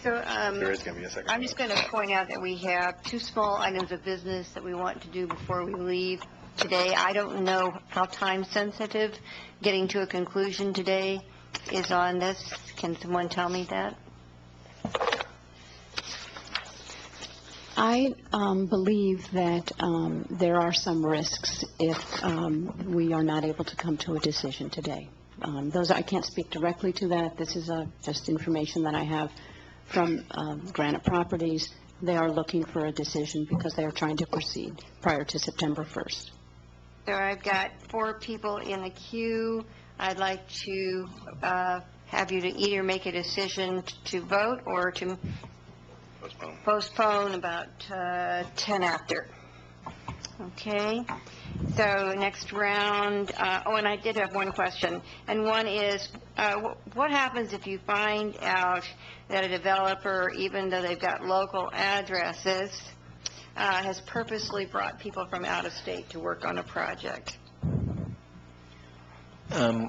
So There is going to be a second I'm round. just going to point out that we have two small items of business that we want to do before we leave today. I don't know how time sensitive getting to a conclusion today is on this. Can someone tell me that? I believe that there are some risks if we are not able to come to a decision today. I can't speak directly to that. This is just information that I have from Granite Properties. They are looking for a decision because they are trying to proceed prior to September 1st. So I've got 4 people in the queue. I'd like to have you to either make a decision to vote or to postpone about 10 after. Okay. So next round, and I did have one question, and one is, what happens if you find out that a developer, even though they've got local addresses, has purposely brought people from out of state to work on a project?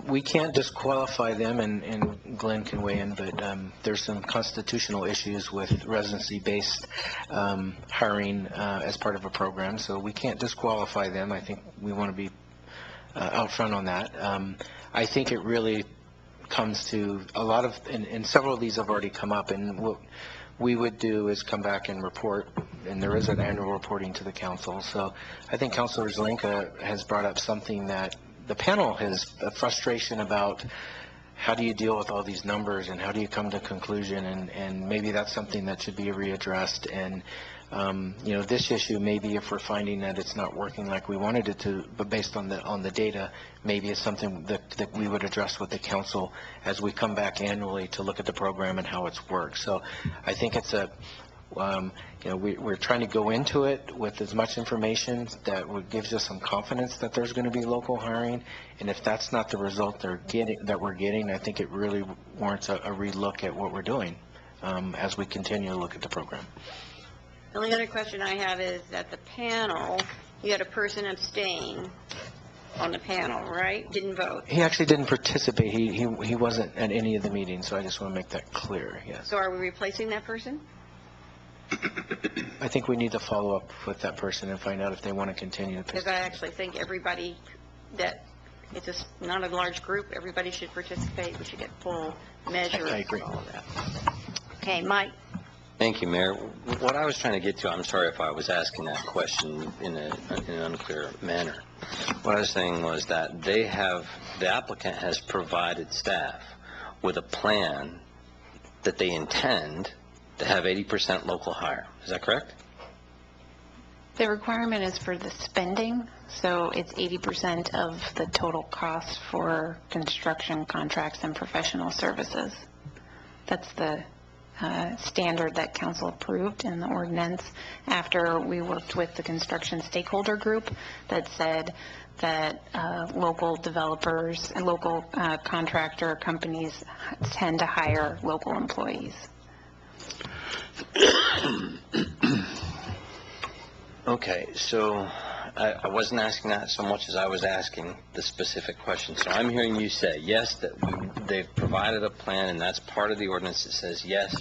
We can't disqualify them, and Glenn can weigh in, but there's some constitutional issues with residency-based hiring as part of a program, so we can't disqualify them. I think we want to be out front on that. I think it really comes to a lot of, and several of these have already come up, and what we would do is come back and report, and there is an annual reporting to the council. So I think Councilor Zelinka has brought up something that the panel has a frustration about. How do you deal with all these numbers, and how do you come to conclusion, and maybe that's something that should be readdressed. And this issue, maybe if we're finding that it's not working like we wanted it to, but based on the data, maybe it's something that we would address with the council as we come back annually to look at the program and how it's worked. So I think it's we're trying to go into it with as much information that gives us some confidence that there's going to be local hiring. And if that's not the result we're getting, I think it really warrants a relook at what we're doing as we continue to look at the program. The only other question I have is that the panel, you had a person abstain on the panel, right? Didn't vote. He actually didn't participate. He wasn't at any of the meetings, so I just want to make that clear, yes. So are we replacing that person? I think we need to follow up with that person and find out if they want to continue to Because I actually think everybody that, it's not a large group, everybody should participate. We should get full measure I agree. of all of that. Okay, Mike? Thank you, Mayor. What I was trying to get to, I'm sorry if I was asking that question in an unclear manner. What I was saying was that the applicant has provided staff with a plan that they intend to have 80% local hire. Is that correct? The requirement is for the spending, so it's 80% of the total cost for construction contracts and professional services. That's the standard that council approved in the ordinance after we worked with the construction stakeholder group that said that local developers and local contractor companies tend to hire local employees. Okay, so I wasn't asking that so much as I was asking the specific question. So I'm hearing you say, yes, that they've provided a plan, and that's part of the ordinance that says, yes,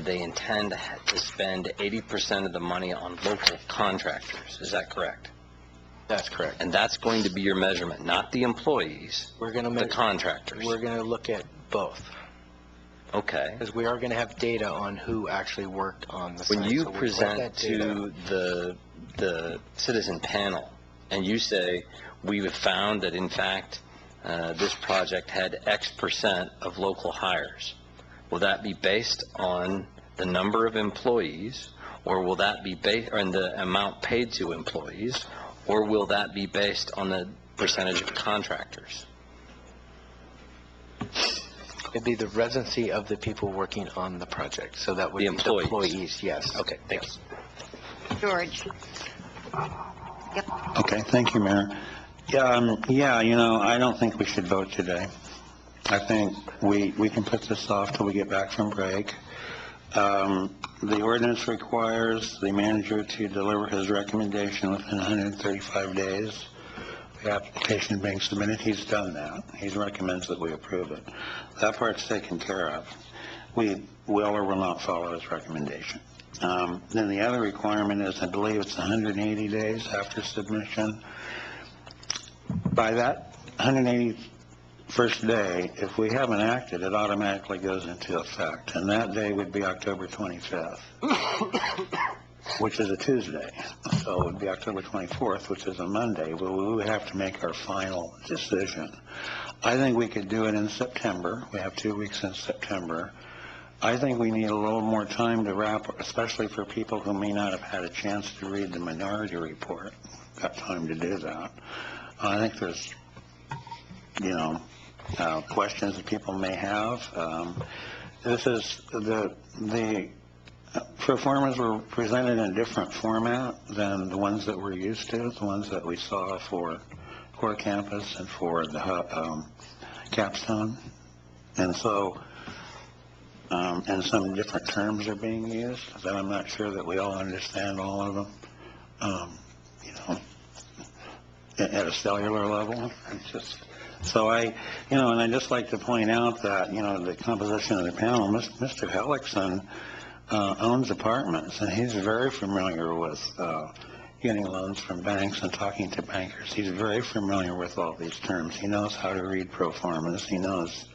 they intend to spend 80% of the money on local contractors. Is that correct? That's correct. And that's going to be your measurement, not the employees, the contractors. We're going to look at both. Okay. Because we are going to have data on who actually worked on the site. When you So we present collect to the citizen panel, and you say, we have found that in fact this project had X% of local hires, will that be based on the number of employees, or will that be based on the amount paid to employees, or will that be based on the percentage of contractors? It'd be the residency of the people working on the project, so that would The be employees. the employees, yes. Okay, thank you. George? Yep. Okay, thank you, Mayor. Yeah, I don't think we should vote today. I think we can put this off till we get back from break. The ordinance requires the manager to deliver his recommendation within 135 days. The application being submitted, he's done that. He recommends that we approve it. That part's taken care of. We will or will not follow his recommendation. Then the other requirement is, I believe it's 180 days after submission. By that 181st day, if we haven't acted, it automatically goes into effect. And that day would be October 25th, which is a Tuesday. So it would be October 24th, which is a Monday. But we would have to make our final decision. I think we could do it in September. We have 2 weeks in September. I think we need a little more time to wrap, especially for people who may not have had a chance to read the minority report. Got time to do that. I think there's, questions that people may have. This is the performers were presented in a different format than the ones that we're used to, the ones that we saw for Core Campus and for the Capstone. And so and some different terms are being used that I'm not sure that we all understand all of them, you know, at a cellular level. It's just, so and I'd just like to point out that, the composition of the panel, Mr. Hellickson owns apartments, and he's very familiar with getting loans from banks and talking to bankers. He's very familiar with all these terms. He knows how to read pro formas. He knows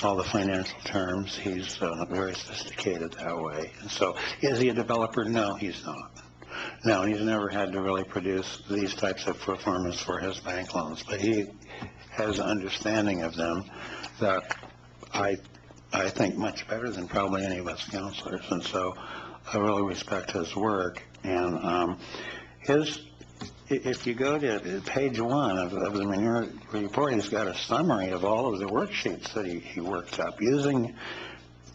all the financial terms. He's very sophisticated that way. And so, is he a developer? No, he's not. No, he's never had to really produce these types of pro formas for his bank loans, but he has an understanding of them that I think much better than probably any of us counselors, and so I really respect his work. And if you go to page 1 of the Minority Report, he's got a summary of all of the worksheets that he worked up using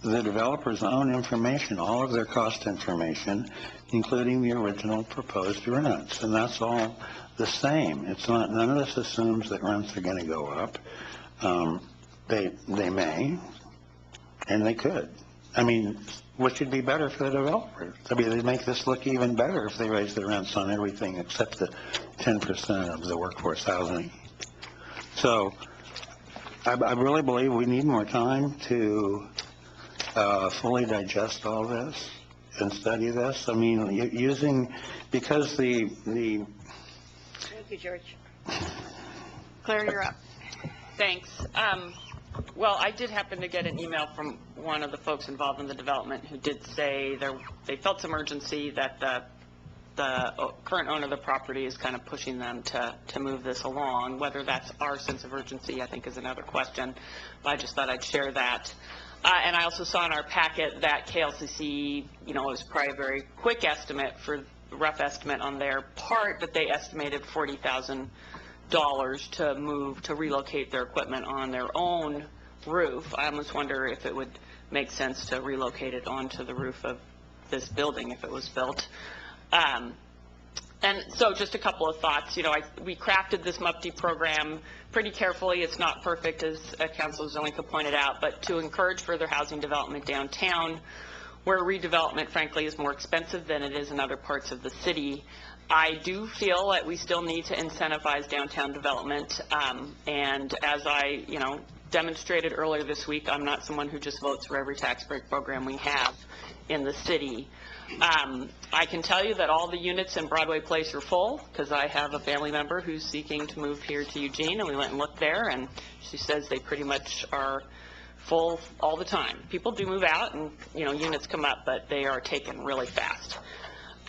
the developer's own information, all of their cost information, including the original proposed rents, and that's all the same. It's not, none of this assumes that rents are going to go up. They may, and they could. I mean, which would be better for the developer? I mean, they'd make this look even better if they raise the rents on everything except the 10% of the workforce housing. So I really believe we need more time to fully digest all this and study this. I mean, because the Thank you, George. Claire, you're up. Thanks. Well, I did happen to get an email from one of the folks involved in the development who did say they felt some urgency, that the current owner of the property is kind of pushing them to move this along. Whether that's our sense of urgency, I think, is another question. But I just thought I'd share that. And I also saw in our packet that KLCC, it was probably a very quick estimate, rough estimate on their part, that they estimated $40,000 to relocate their equipment on their own roof. I almost wonder if it would make sense to relocate it onto the roof of this building if it was built. And so just a couple of thoughts. We crafted this MUPD program pretty carefully. It's not perfect, as Councilor Zelinka pointed out, but to encourage further housing development downtown, where redevelopment, frankly, is more expensive than it is in other parts of the city. I do feel that we still need to incentivize downtown development, and as I, demonstrated earlier this week, I'm not someone who just votes for every tax break program we have in the city. I can tell you that all the units in Broadway Place are full, because I have a family member who's seeking to move here to Eugene, and we went and looked there, and she says they pretty much are full all the time. People do move out, and units come up, but they are taken really fast.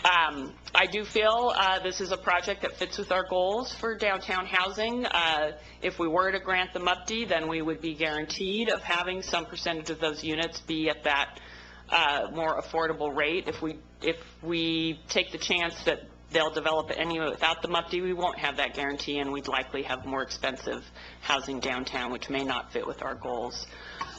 I do feel this is a project that fits with our goals for downtown housing. If we were to grant the MUPD, then we would be guaranteed of having some percentage of those units be at that more affordable rate. If we take the chance that they'll develop it anyway without the MUPD, we won't have that guarantee, and we'd likely have more expensive housing downtown, which may not fit with our goals.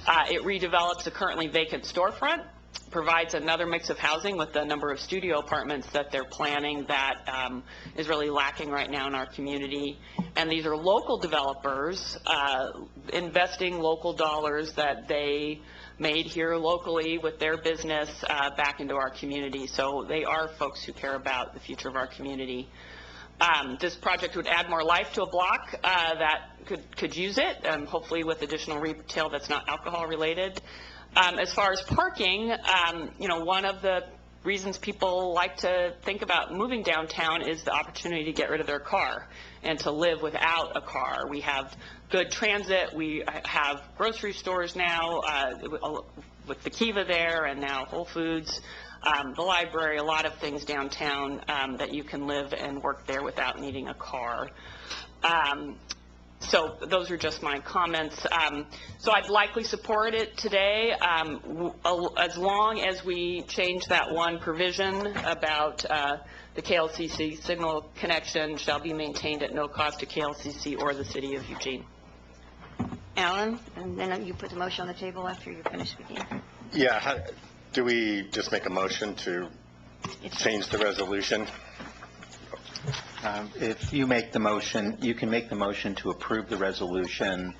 It redevelops a currently vacant storefront, provides another mix of housing with the number of studio apartments that they're planning that is really lacking right now in our community. And these are local developers investing local dollars that they made here locally with their business back into our community. So they are folks who care about the future of our community. This project would add more life to a block that could use it, hopefully with additional retail that's not alcohol related. As far as parking, one of the reasons people like to think about moving downtown is the opportunity to get rid of their car and to live without a car. We have good transit. We have grocery stores now with the Kiva there, and now Whole Foods, the library, a lot of things downtown that you can live and work there without needing a car. So those are just my comments. So I'd likely support it today, as long as we change that one provision about the KLCC signal connection shall be maintained at no cost to KLCC or the city of Eugene. Alan, and then you put the motion on the table after you finish speaking. Yeah, do we just make a motion to change the resolution? If you make the motion, you can make the motion to approve the resolution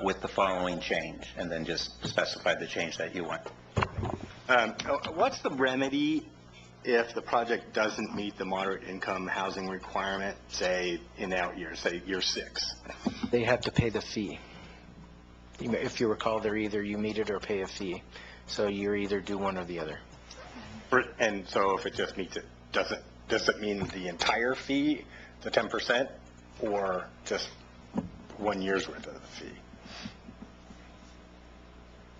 with the following change, and then just specify the change that you want. What's the remedy if the project doesn't meet the moderate income housing requirement, say, in the out years, say year 6? They have to pay the fee. If you recall, they're either you meet it or pay a fee. So you either do one or the other. And so if it just meets it, does it mean the entire fee, the 10%, or just 1 year's worth of the fee?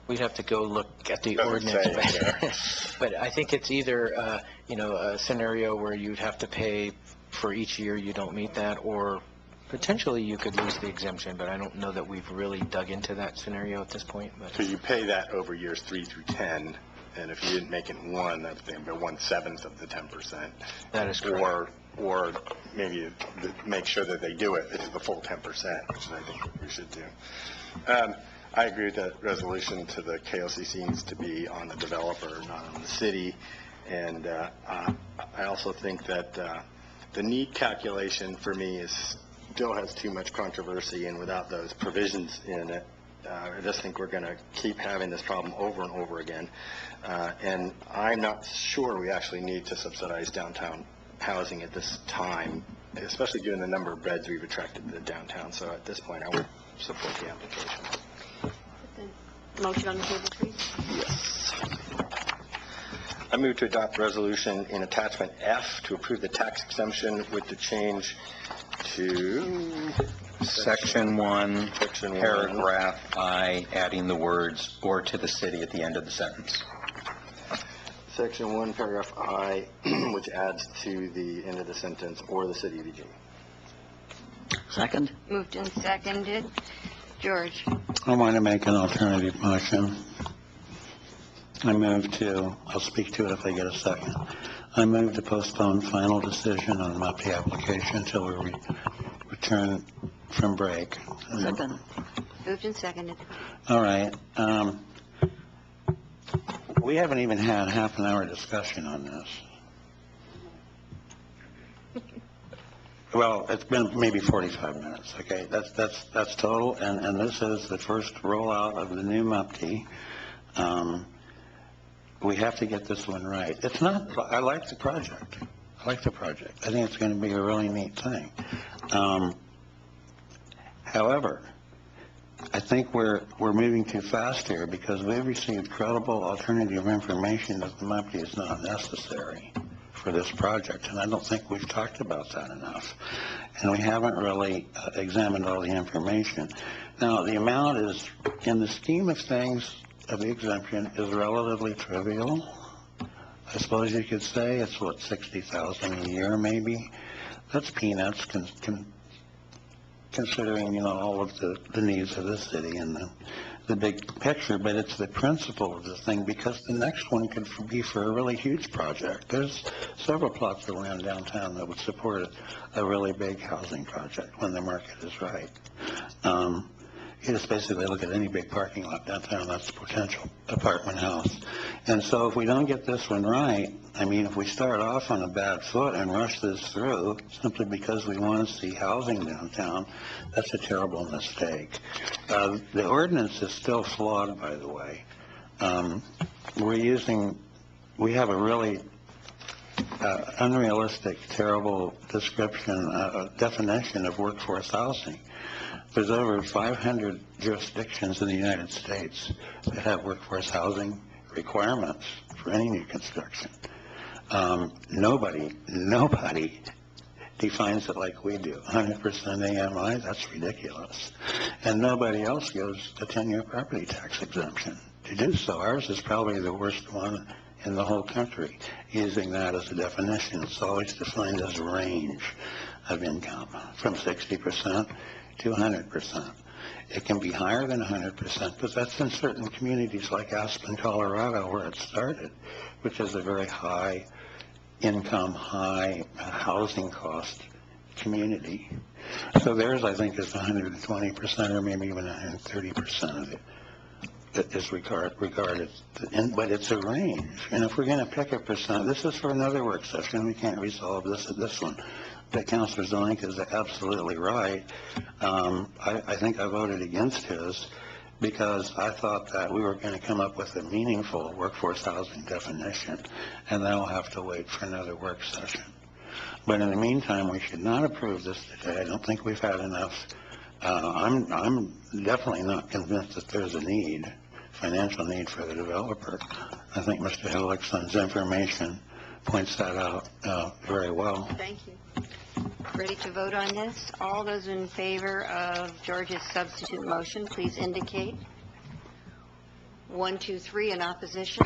We'd have to go look at the Doesn't ordinance. say in there. But I think it's either, a scenario where you'd have to pay for each year you don't meet that, or potentially you could lose the exemption, but I don't know that we've really dug into that scenario at this point. But So you pay that over years 3 through 10, and if you didn't make it in one, that's the 1/7 of the 10%. That is correct. Or maybe make sure that they do it, it's the full 10%, which I think we should do. I agree with that resolution to the KLCC needs to be on the developer, not on the city. And I also think that the need calculation for me still has too much controversy, and without those provisions in it, I just think we're going to keep having this problem over and over again. And I'm not sure we actually need to subsidize downtown housing at this time, especially given the number of beds we've attracted to the downtown. So at this point, I would support the application. Motion on the table, please. Yes. I move to adopt resolution in attachment F to approve the tax exemption with the change to Section 1, Section 1. paragraph I, adding the words "or to the city" at the end of the sentence. Section 1, paragraph I, which adds to the end of the sentence, or the city of Eugene. Second? Moved and seconded. George? I want to make an alternative motion. I'll speak to it if I get a second. I move to postpone final decision on the MUPTE application until we return from break. Second. Moved and seconded. All right. We haven't even had half an hour discussion on this. Well, it's been maybe 45 minutes, okay? That's total, and this is the first rollout of the new MUPTE. We have to get this one right. I like the project. I think it's going to be a really neat thing. However, I think we're moving too fast here because we've received credible alternative information that the MUPTE is not necessary for this project, and I don't think we've talked about that enough. And we haven't really examined all the information. Now, the amount is, in the scheme of things, of the exemption, is relatively trivial. I suppose you could say it's, $60,000 a year, maybe? That's peanuts, considering, all of the needs of the city and the big picture, but it's the principle of the thing, because the next one could be for a really huge project. There's several plots around downtown that would support a really big housing project when the market is right. You just basically look at any big parking lot downtown, that's a potential apartment house. And so if we don't get this one right, if we start off on a bad foot and rush this through simply because we want to see housing downtown, that's a terrible mistake. The ordinance is still flawed, by the way. We have a really unrealistic, terrible definition of workforce housing. There's over 500 jurisdictions in the United States that have workforce housing requirements for any new construction. Nobody defines it like we do. 100% AMI, that's ridiculous. And nobody else gives a 10-year property tax exemption to do so. Ours is probably the worst one in the whole country, using that as a definition. It's always defined as a range of income from 60% to 100%. It can be higher than 100%, but that's in certain communities like Aspen, Colorado, where it started, which is a very high income, high housing cost community. So theirs, I think, is 120% or maybe even 130% of it is regarded, but it's a range. And if we're going to pick a percent, this is for another work session, we can't resolve this at this one. that Councilor Zelenka is absolutely right. I think I voted against his because I thought that we were going to come up with a meaningful workforce housing definition, and then we'll have to wait for another work session. But in the meantime, we should not approve this today. I don't think we've had enough. I'm definitely not convinced that there's a need, financial need for the developer. I think Mr. Hellickson's information points that out very well. Thank you. Ready to vote on this? All those in favor of George's substitute motion, please indicate. 1, 2, 3 in opposition.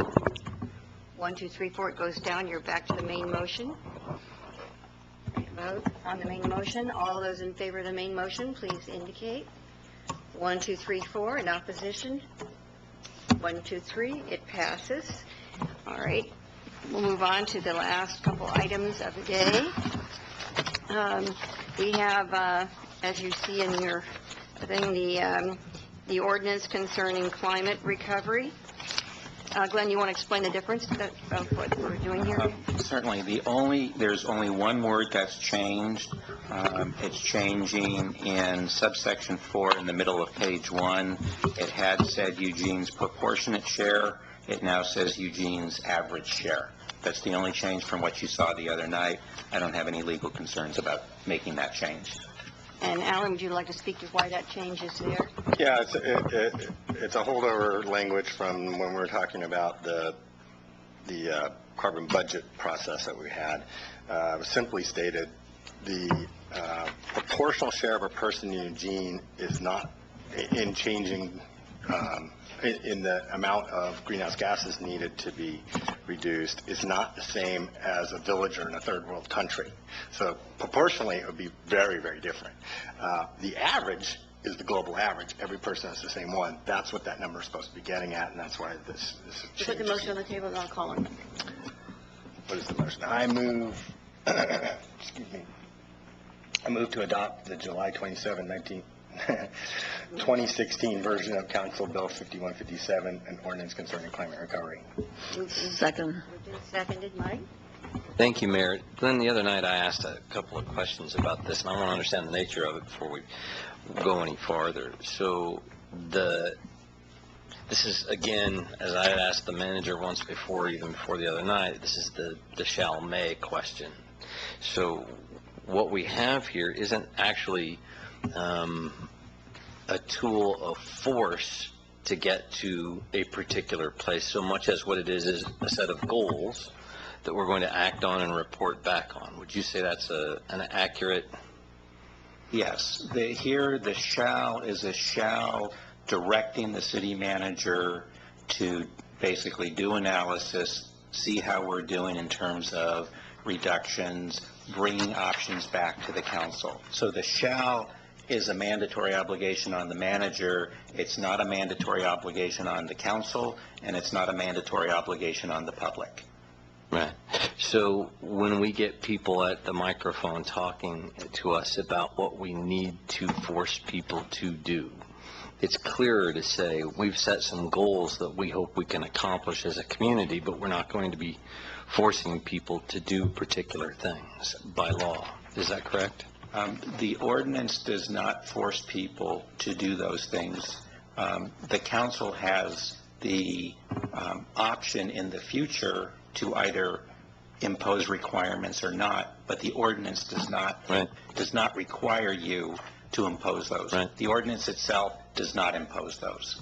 1, 2, 3, 4, it goes down. You're back to the main motion. Vote on the main motion. All those in favor of the main motion, please indicate. 1, 2, 3, 4 in opposition. 1, 2, 3, it passes. All right. We'll move on to the last couple items of the day. We have, as you see in your thing, the ordinance concerning climate recovery. Glenn, you want to explain the difference of what we're doing here? Certainly. There's only one word that's changed. It's changing in subsection 4 in the middle of page 1. It had said Eugene's proportionate share. It now says Eugene's average share. That's the only change from what you saw the other night. I don't have any legal concerns about making that change. And Alan, would you like to speak to why that change is there? Yeah, it's a holdover language from when we were talking about the carbon budget process that we had. Simply stated, the proportional share of a person in Eugene is not in changing in the amount of greenhouse gases needed to be reduced is not the same as a villager in a third world country. So proportionally, it would be very, very different. The average is the global average. Every person has the same one. That's what that number is supposed to be getting at, and that's why this You put the motion on the table, and I'll call him. What is the motion? I move, excuse me, I move to adopt the July 27, 2016 version of Council Bill 5157, an ordinance concerning climate recovery. Second. Seconded, Mike? Thank you, Mayor. Glenn, the other night I asked a couple of questions about this, and I want to understand the nature of it before we go any farther. So this is, again, as I had asked the manager once before, even before the other night, this is the shall may question. So what we have here isn't actually a tool of force to get to a particular place so much as what it is a set of goals that we're going to act on and report back on. Would you say that's an accurate? Yes. Here, the shall is a shall directing the city manager to basically do analysis, see how we're doing in terms of reductions, bringing options back to the council. So the shall is a mandatory obligation on the manager. It's not a mandatory obligation on the council, and it's not a mandatory obligation on the public. Right. So when we get people at the microphone talking to us about what we need to force people to do, it's clearer to say we've set some goals that we hope we can accomplish as a community, but we're not going to be forcing people to do particular things by law. Is that correct? The ordinance does not force people to do those things. The council has the option in the future to either impose requirements or not, but the ordinance does not require you to impose those. Right. The ordinance itself does not impose those.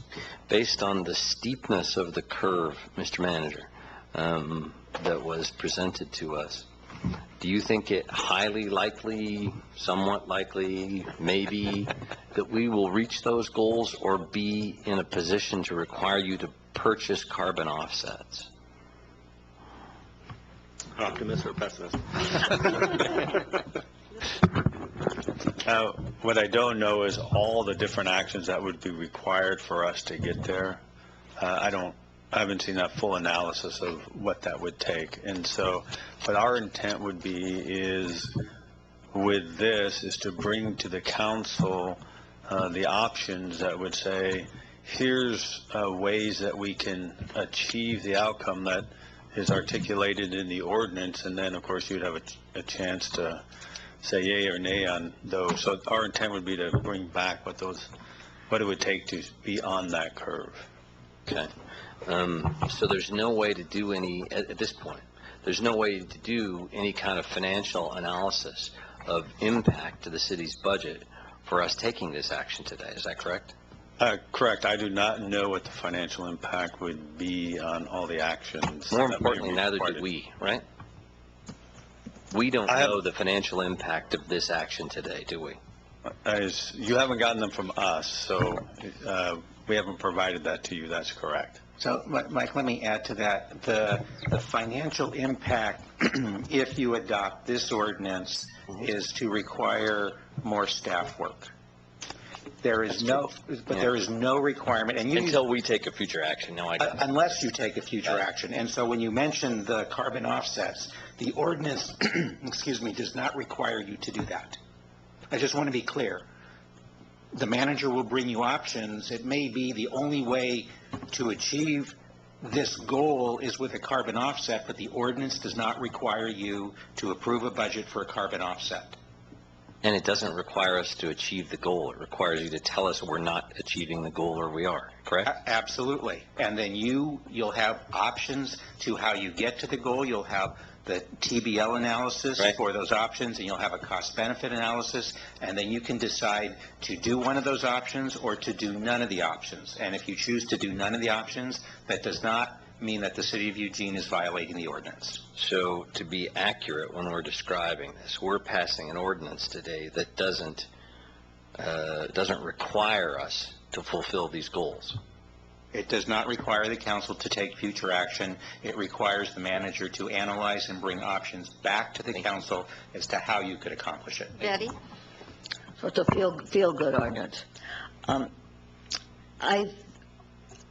Based on the steepness of the curve, Mr. Manager, that was presented to us, do you think it highly likely, somewhat likely, maybe, that we will reach those goals or be in a position to require you to purchase carbon offsets? Optimist or pessimist? What I don't know is all the different actions that would be required for us to get there. I haven't seen that full analysis of what that would take. And so what our intent would be is with this is to bring to the council the options that would say, here's ways that we can achieve the outcome that is articulated in the ordinance. And then, of course, you'd have a chance to say yay or nay on those. So our intent would be to bring back what it would take to be on that curve. Okay. So there's no way to do at this point, there's no way to do any kind of financial analysis of impact to the city's budget for us taking this action today. Is that correct? Correct. I do not know what the financial impact would be on all the actions. More that may importantly, be neither required. do we, right? We don't know the financial impact of this action today, do we? You haven't gotten them from us, so we haven't provided that to you. That's correct. So, Mike, let me add to that. The financial impact, if you adopt this ordinance, is to require more staff work. There is no requirement, and Until we take a future action, no, I got it. unless you take a future action. And so when you mention the carbon offsets, the ordinance, does not require you to do that. I just want to be clear. The manager will bring you options. It may be the only way to achieve this goal is with a carbon offset, but the ordinance does not require you to approve a budget for a carbon offset. And it doesn't require us to achieve the goal. It requires you to tell us we're not achieving the goal or we are, correct? Absolutely. And then you'll have options to how you get to the goal. You'll have the TBL analysis for those options, and you'll have a cost-benefit analysis, and then you can decide to do one of those options or to do none of the options. And if you choose to do none of the options, that does not mean that the City of Eugene is violating the ordinance. So to be accurate when we're describing this, we're passing an ordinance today that doesn't require us to fulfill these goals. It does not require the council to take future action. It requires the manager to analyze and bring options back to the council as to how you could accomplish it. Betty? So it's a feel-good ordinance. I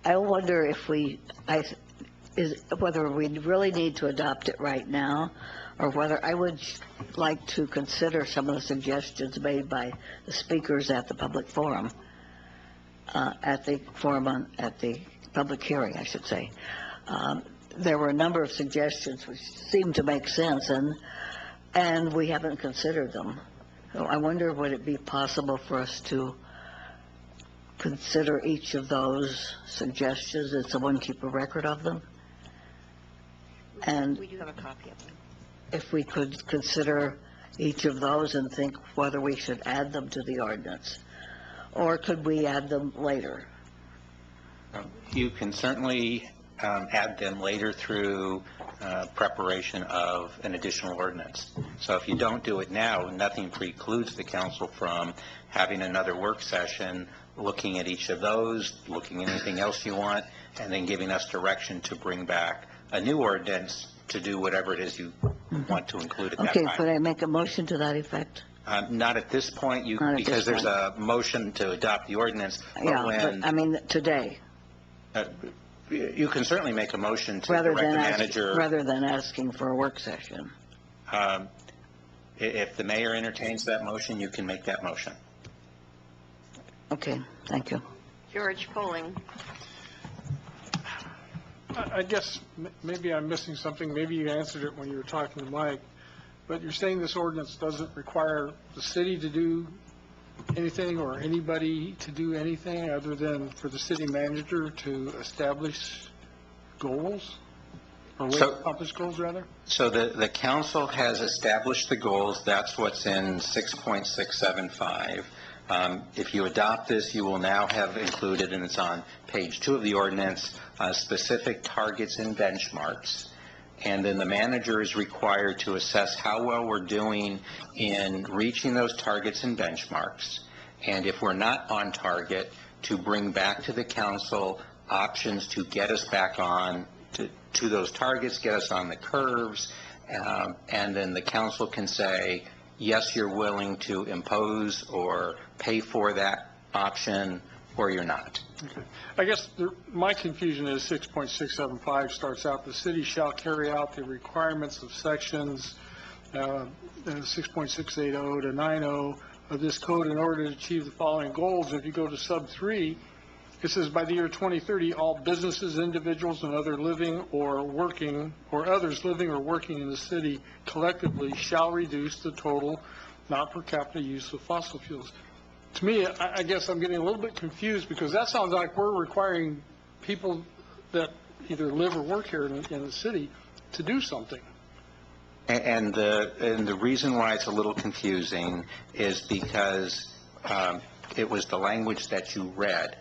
wonder whether we really need to adopt it right now, or whether I would like to consider some of the suggestions made by the speakers at the public forum, at the public hearing, I should say. There were a number of suggestions which seemed to make sense, and we haven't considered them. So I wonder, would it be possible for us to consider each of those suggestions, and someone keep a record of them? And We do have a copy of them. if we could consider each of those and think whether we should add them to the ordinance, or could we add them later? You can certainly add them later through preparation of an additional ordinance. So if you don't do it now, nothing precludes the council from having another work session, looking at each of those, looking at anything else you want, and then giving us direction to bring back a new ordinance to do whatever it is you want to include at that Okay, time. could I make a motion to that effect? Not at this point, Not at because this there's a motion to adopt the ordinance, but Yeah, when... but, I mean, today, You can certainly make a motion to rather direct the than manager. rather than asking for a work session. If the mayor entertains that motion, you can make that motion. Okay, thank you. George Polling. I guess maybe I'm missing something. Maybe you answered it when you were talking to Mike. But you're saying this ordinance doesn't require the city to do anything or anybody to do anything other than for the city manager to establish goals? Or way to accomplish goals, rather? So the council has established the goals. That's what's in 6.675. If you adopt this, you will now have included, and it's on page 2 of the ordinance, specific targets and benchmarks. And then the manager is required to assess how well we're doing in reaching those targets and benchmarks. And if we're not on target, to bring back to the council options to get us back on to those targets, get us on the curves. And then the council can say, yes, you're willing to impose or pay for that option, or you're not. Okay. I guess my confusion is 6.675 starts out, the city shall carry out the requirements of sections 6.680 to 90 of this code in order to achieve the following goals. If you go to sub 3, it says by the year 2030, all businesses, individuals, and other living or working, or others living or working in the city collectively shall reduce the total not per capita use of fossil fuels. To me, I guess I'm getting a little bit confused because that sounds like we're requiring people that either live or work here in the city to do something. And the reason why it's a little confusing is because it was the language that you read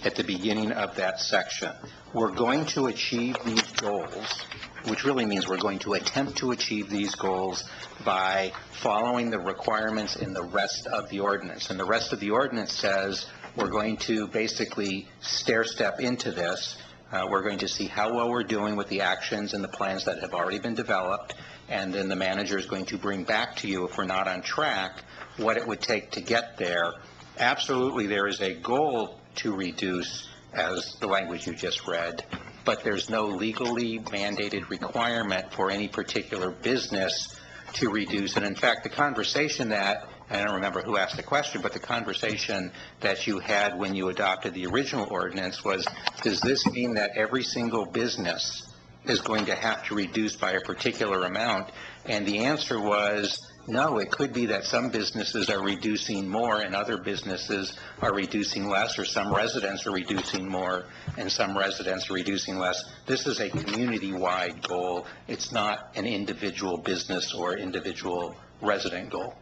at the beginning of that section. We're going to achieve these goals, which really means we're going to attempt to achieve these goals by following the requirements in the rest of the ordinance. And the rest of the ordinance says we're going to basically stair-step into this. We're going to see how well we're doing with the actions and the plans that have already been developed, and then the manager is going to bring back to you, if we're not on track, what it would take to get there. Absolutely, there is a goal to reduce, as the language you just read, but there's no legally mandated requirement for any particular business to reduce. And in fact, the conversation that, I don't remember who asked the question, but the conversation that you had when you adopted the original ordinance was, does this mean that every single business is going to have to reduce by a particular amount? And the answer was, no, it could be that some businesses are reducing more and other businesses are reducing less, or some residents are reducing more and some residents are reducing less. This is a community-wide goal. It's not an individual business or individual resident goal.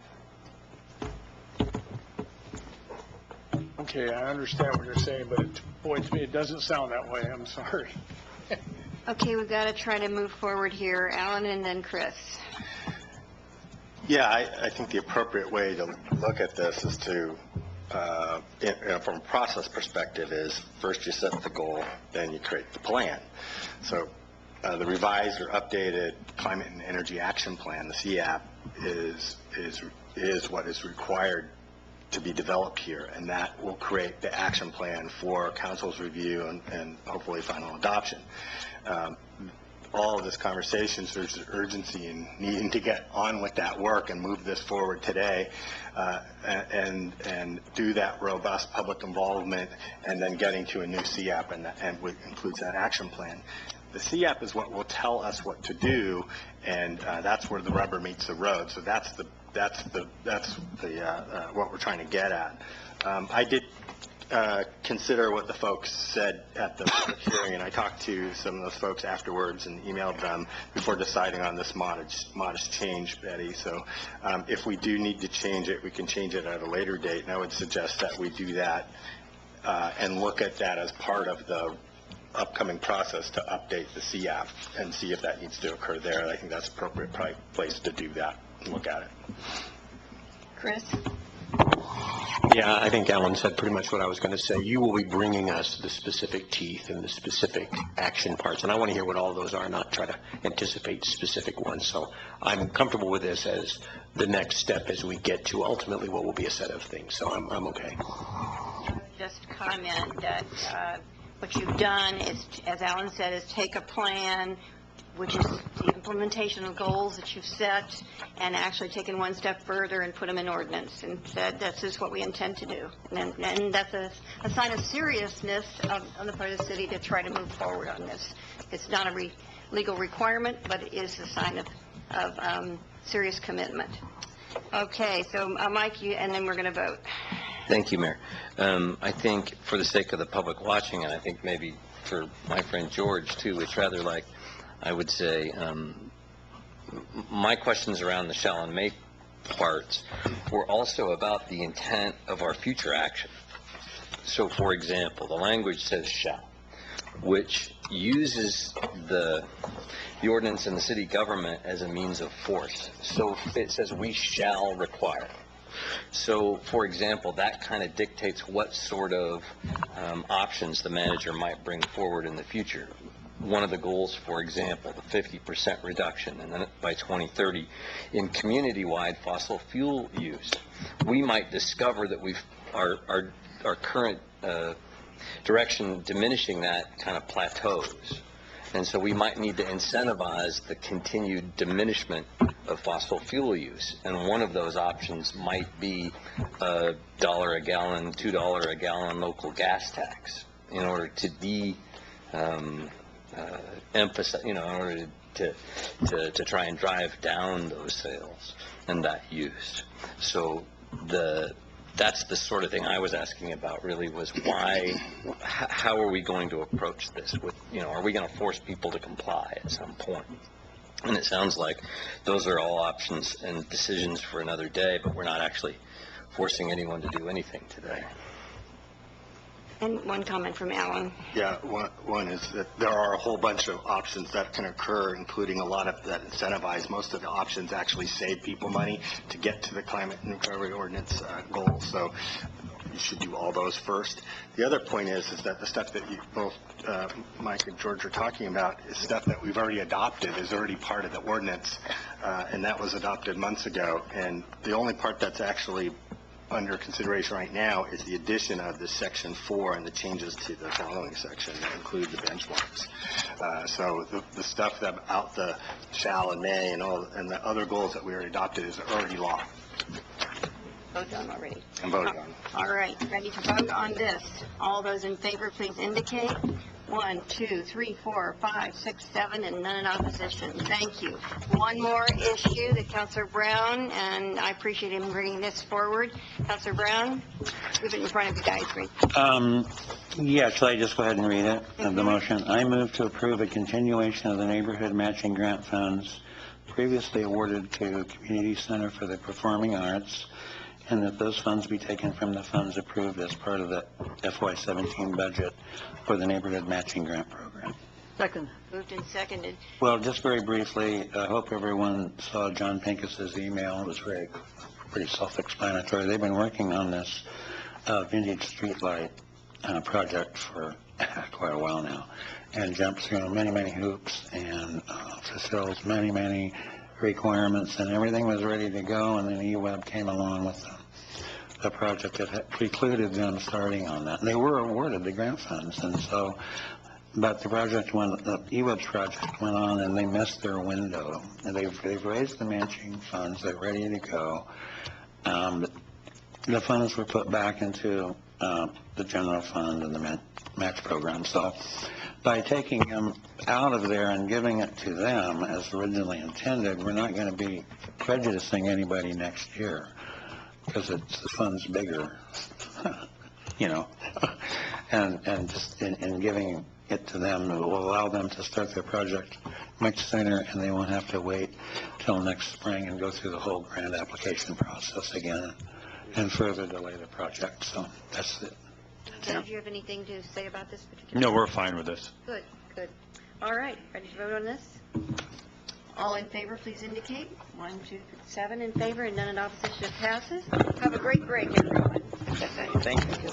Okay, I understand what you're saying, but boy, to me, it doesn't sound that way. I'm sorry. Okay, we've got to try to move forward here. Alan and then Chris. Yeah, I think the appropriate way to look at this is to, from a process perspective, is first you set the goal, then you create the plan. So the revised or updated Climate and Energy Action Plan, the CAP, is what is required to be developed here, and that will create the action plan for council's review and hopefully final adoption. All of this conversation, there's urgency in needing to get on with that work and move this forward today, and do that robust public involvement, and then getting to a new CAP, and includes that action plan. The CAP is what will tell us what to do, and that's where the rubber meets the road. So that's what we're trying to get at. I did consider what the folks said at the public hearing, and I talked to some of those folks afterwards and emailed them before deciding on this modest change, Betty. So if we do need to change it, we can change it at a later date, and I would suggest that we do that and look at that as part of the upcoming process to update the CAP and see if that needs to occur there. And I think that's an appropriate place to do that and look at it. Chris? Yeah, I think Alan said pretty much what I was going to say. You will be bringing us the specific teeth and the specific action parts, and I want to hear what all those are, not try to anticipate specific ones. So I'm comfortable with this as the next step as we get to ultimately what will be a set of things. So I'm okay. Just comment that what you've done is, as Alan said, is take a plan, which is the implementation of goals that you've set, and actually taken one step further and put them in ordinance, and said this is what we intend to do. And that's a sign of seriousness on the part of the city to try to move forward on this. It's not a legal requirement, but it is a sign of serious commitment. Okay, so Mike, and then we're going to vote. Thank you, Mayor. I think for the sake of the public watching, and I think maybe for my friend George too, it's rather like, I would say, my questions around the shall and may parts were also about the intent of our future action. So, for example, the language says shall, which uses the ordinance and the city government as a means of force. So it says we shall require. So, for example, that kind of dictates what sort of options the manager might bring forward in the future. One of the goals, for example, the 50% reduction, and then by 2030 in community-wide fossil fuel use. We might discover that our current direction diminishing that kind of plateaus. And so we might need to incentivize the continued diminishment of fossil fuel use. And one of those options might be $1 a gallon, $2 a gallon local gas tax in order to emphasize, in order to try and drive down those sales and that use. So that's the sort of thing I was asking about, really, was how are we going to approach this with, are we going to force people to comply at some point? And it sounds like those are all options and decisions for another day, but we're not actually forcing anyone to do anything today. And one comment from Alan. Yeah, one is that there are a whole bunch of options that can occur, including a lot of that incentivize. Most of the options actually save people money to get to the climate and recovery ordinance goals. So you should do all those first. The other point is that the stuff that you both, Mike and George, are talking about is stuff that we've already adopted, is already part of the ordinance, and that was adopted months ago. And the only part that's actually under consideration right now is the addition of the Section 4 and the changes to the following section that include the benchmarks. So the stuff about the shall and may and the other goals that we already adopted is already law. Voted on already. And voted on. All right, ready to vote on this. All those in favor, please indicate. 1, 2, 3, 4, 5, 6, 7, and none in opposition. Thank you. One more issue that Councilor Brown, and I appreciate him bringing this forward. Councilor Brown, move it in front of you guys. Yeah, shall I just go ahead and read it, the motion? I move to approve a continuation of the neighborhood matching grant funds previously awarded to Community Center for the Performing Arts, and that those funds be taken from the funds approved as part of the FY17 budget for the neighborhood matching grant program. Second. Moved and seconded. Well, just very briefly, I hope everyone saw John Pincus's email. It was pretty self-explanatory. They've been working on this vintage streetlight project for quite a while now, and jumped through many hoops and fulfills many requirements, and everything was ready to go, and then eWeb came along with the project that had precluded them starting on that. And they were awarded the grant funds, and so, but the eWeb's project went on, and they missed their window. And they've raised the matching funds, they're ready to go. The funds were put back into the general fund and the match program. So by taking them out of there and giving it to them as originally intended, we're not going to be prejudicing anybody next year, because the fund's bigger, and just in giving it to them, it will allow them to start their project much sooner, and they won't have to wait till next spring and go through the whole grant application process again and further delay the project. So that's it. Okay, do you have anything to say about this particular? No, we're fine with this. Good. All right, ready to vote on this? All in favor, please indicate. 1, 2, 7 in favor and none in opposition. It passes. Have a great break, everyone. Thank you.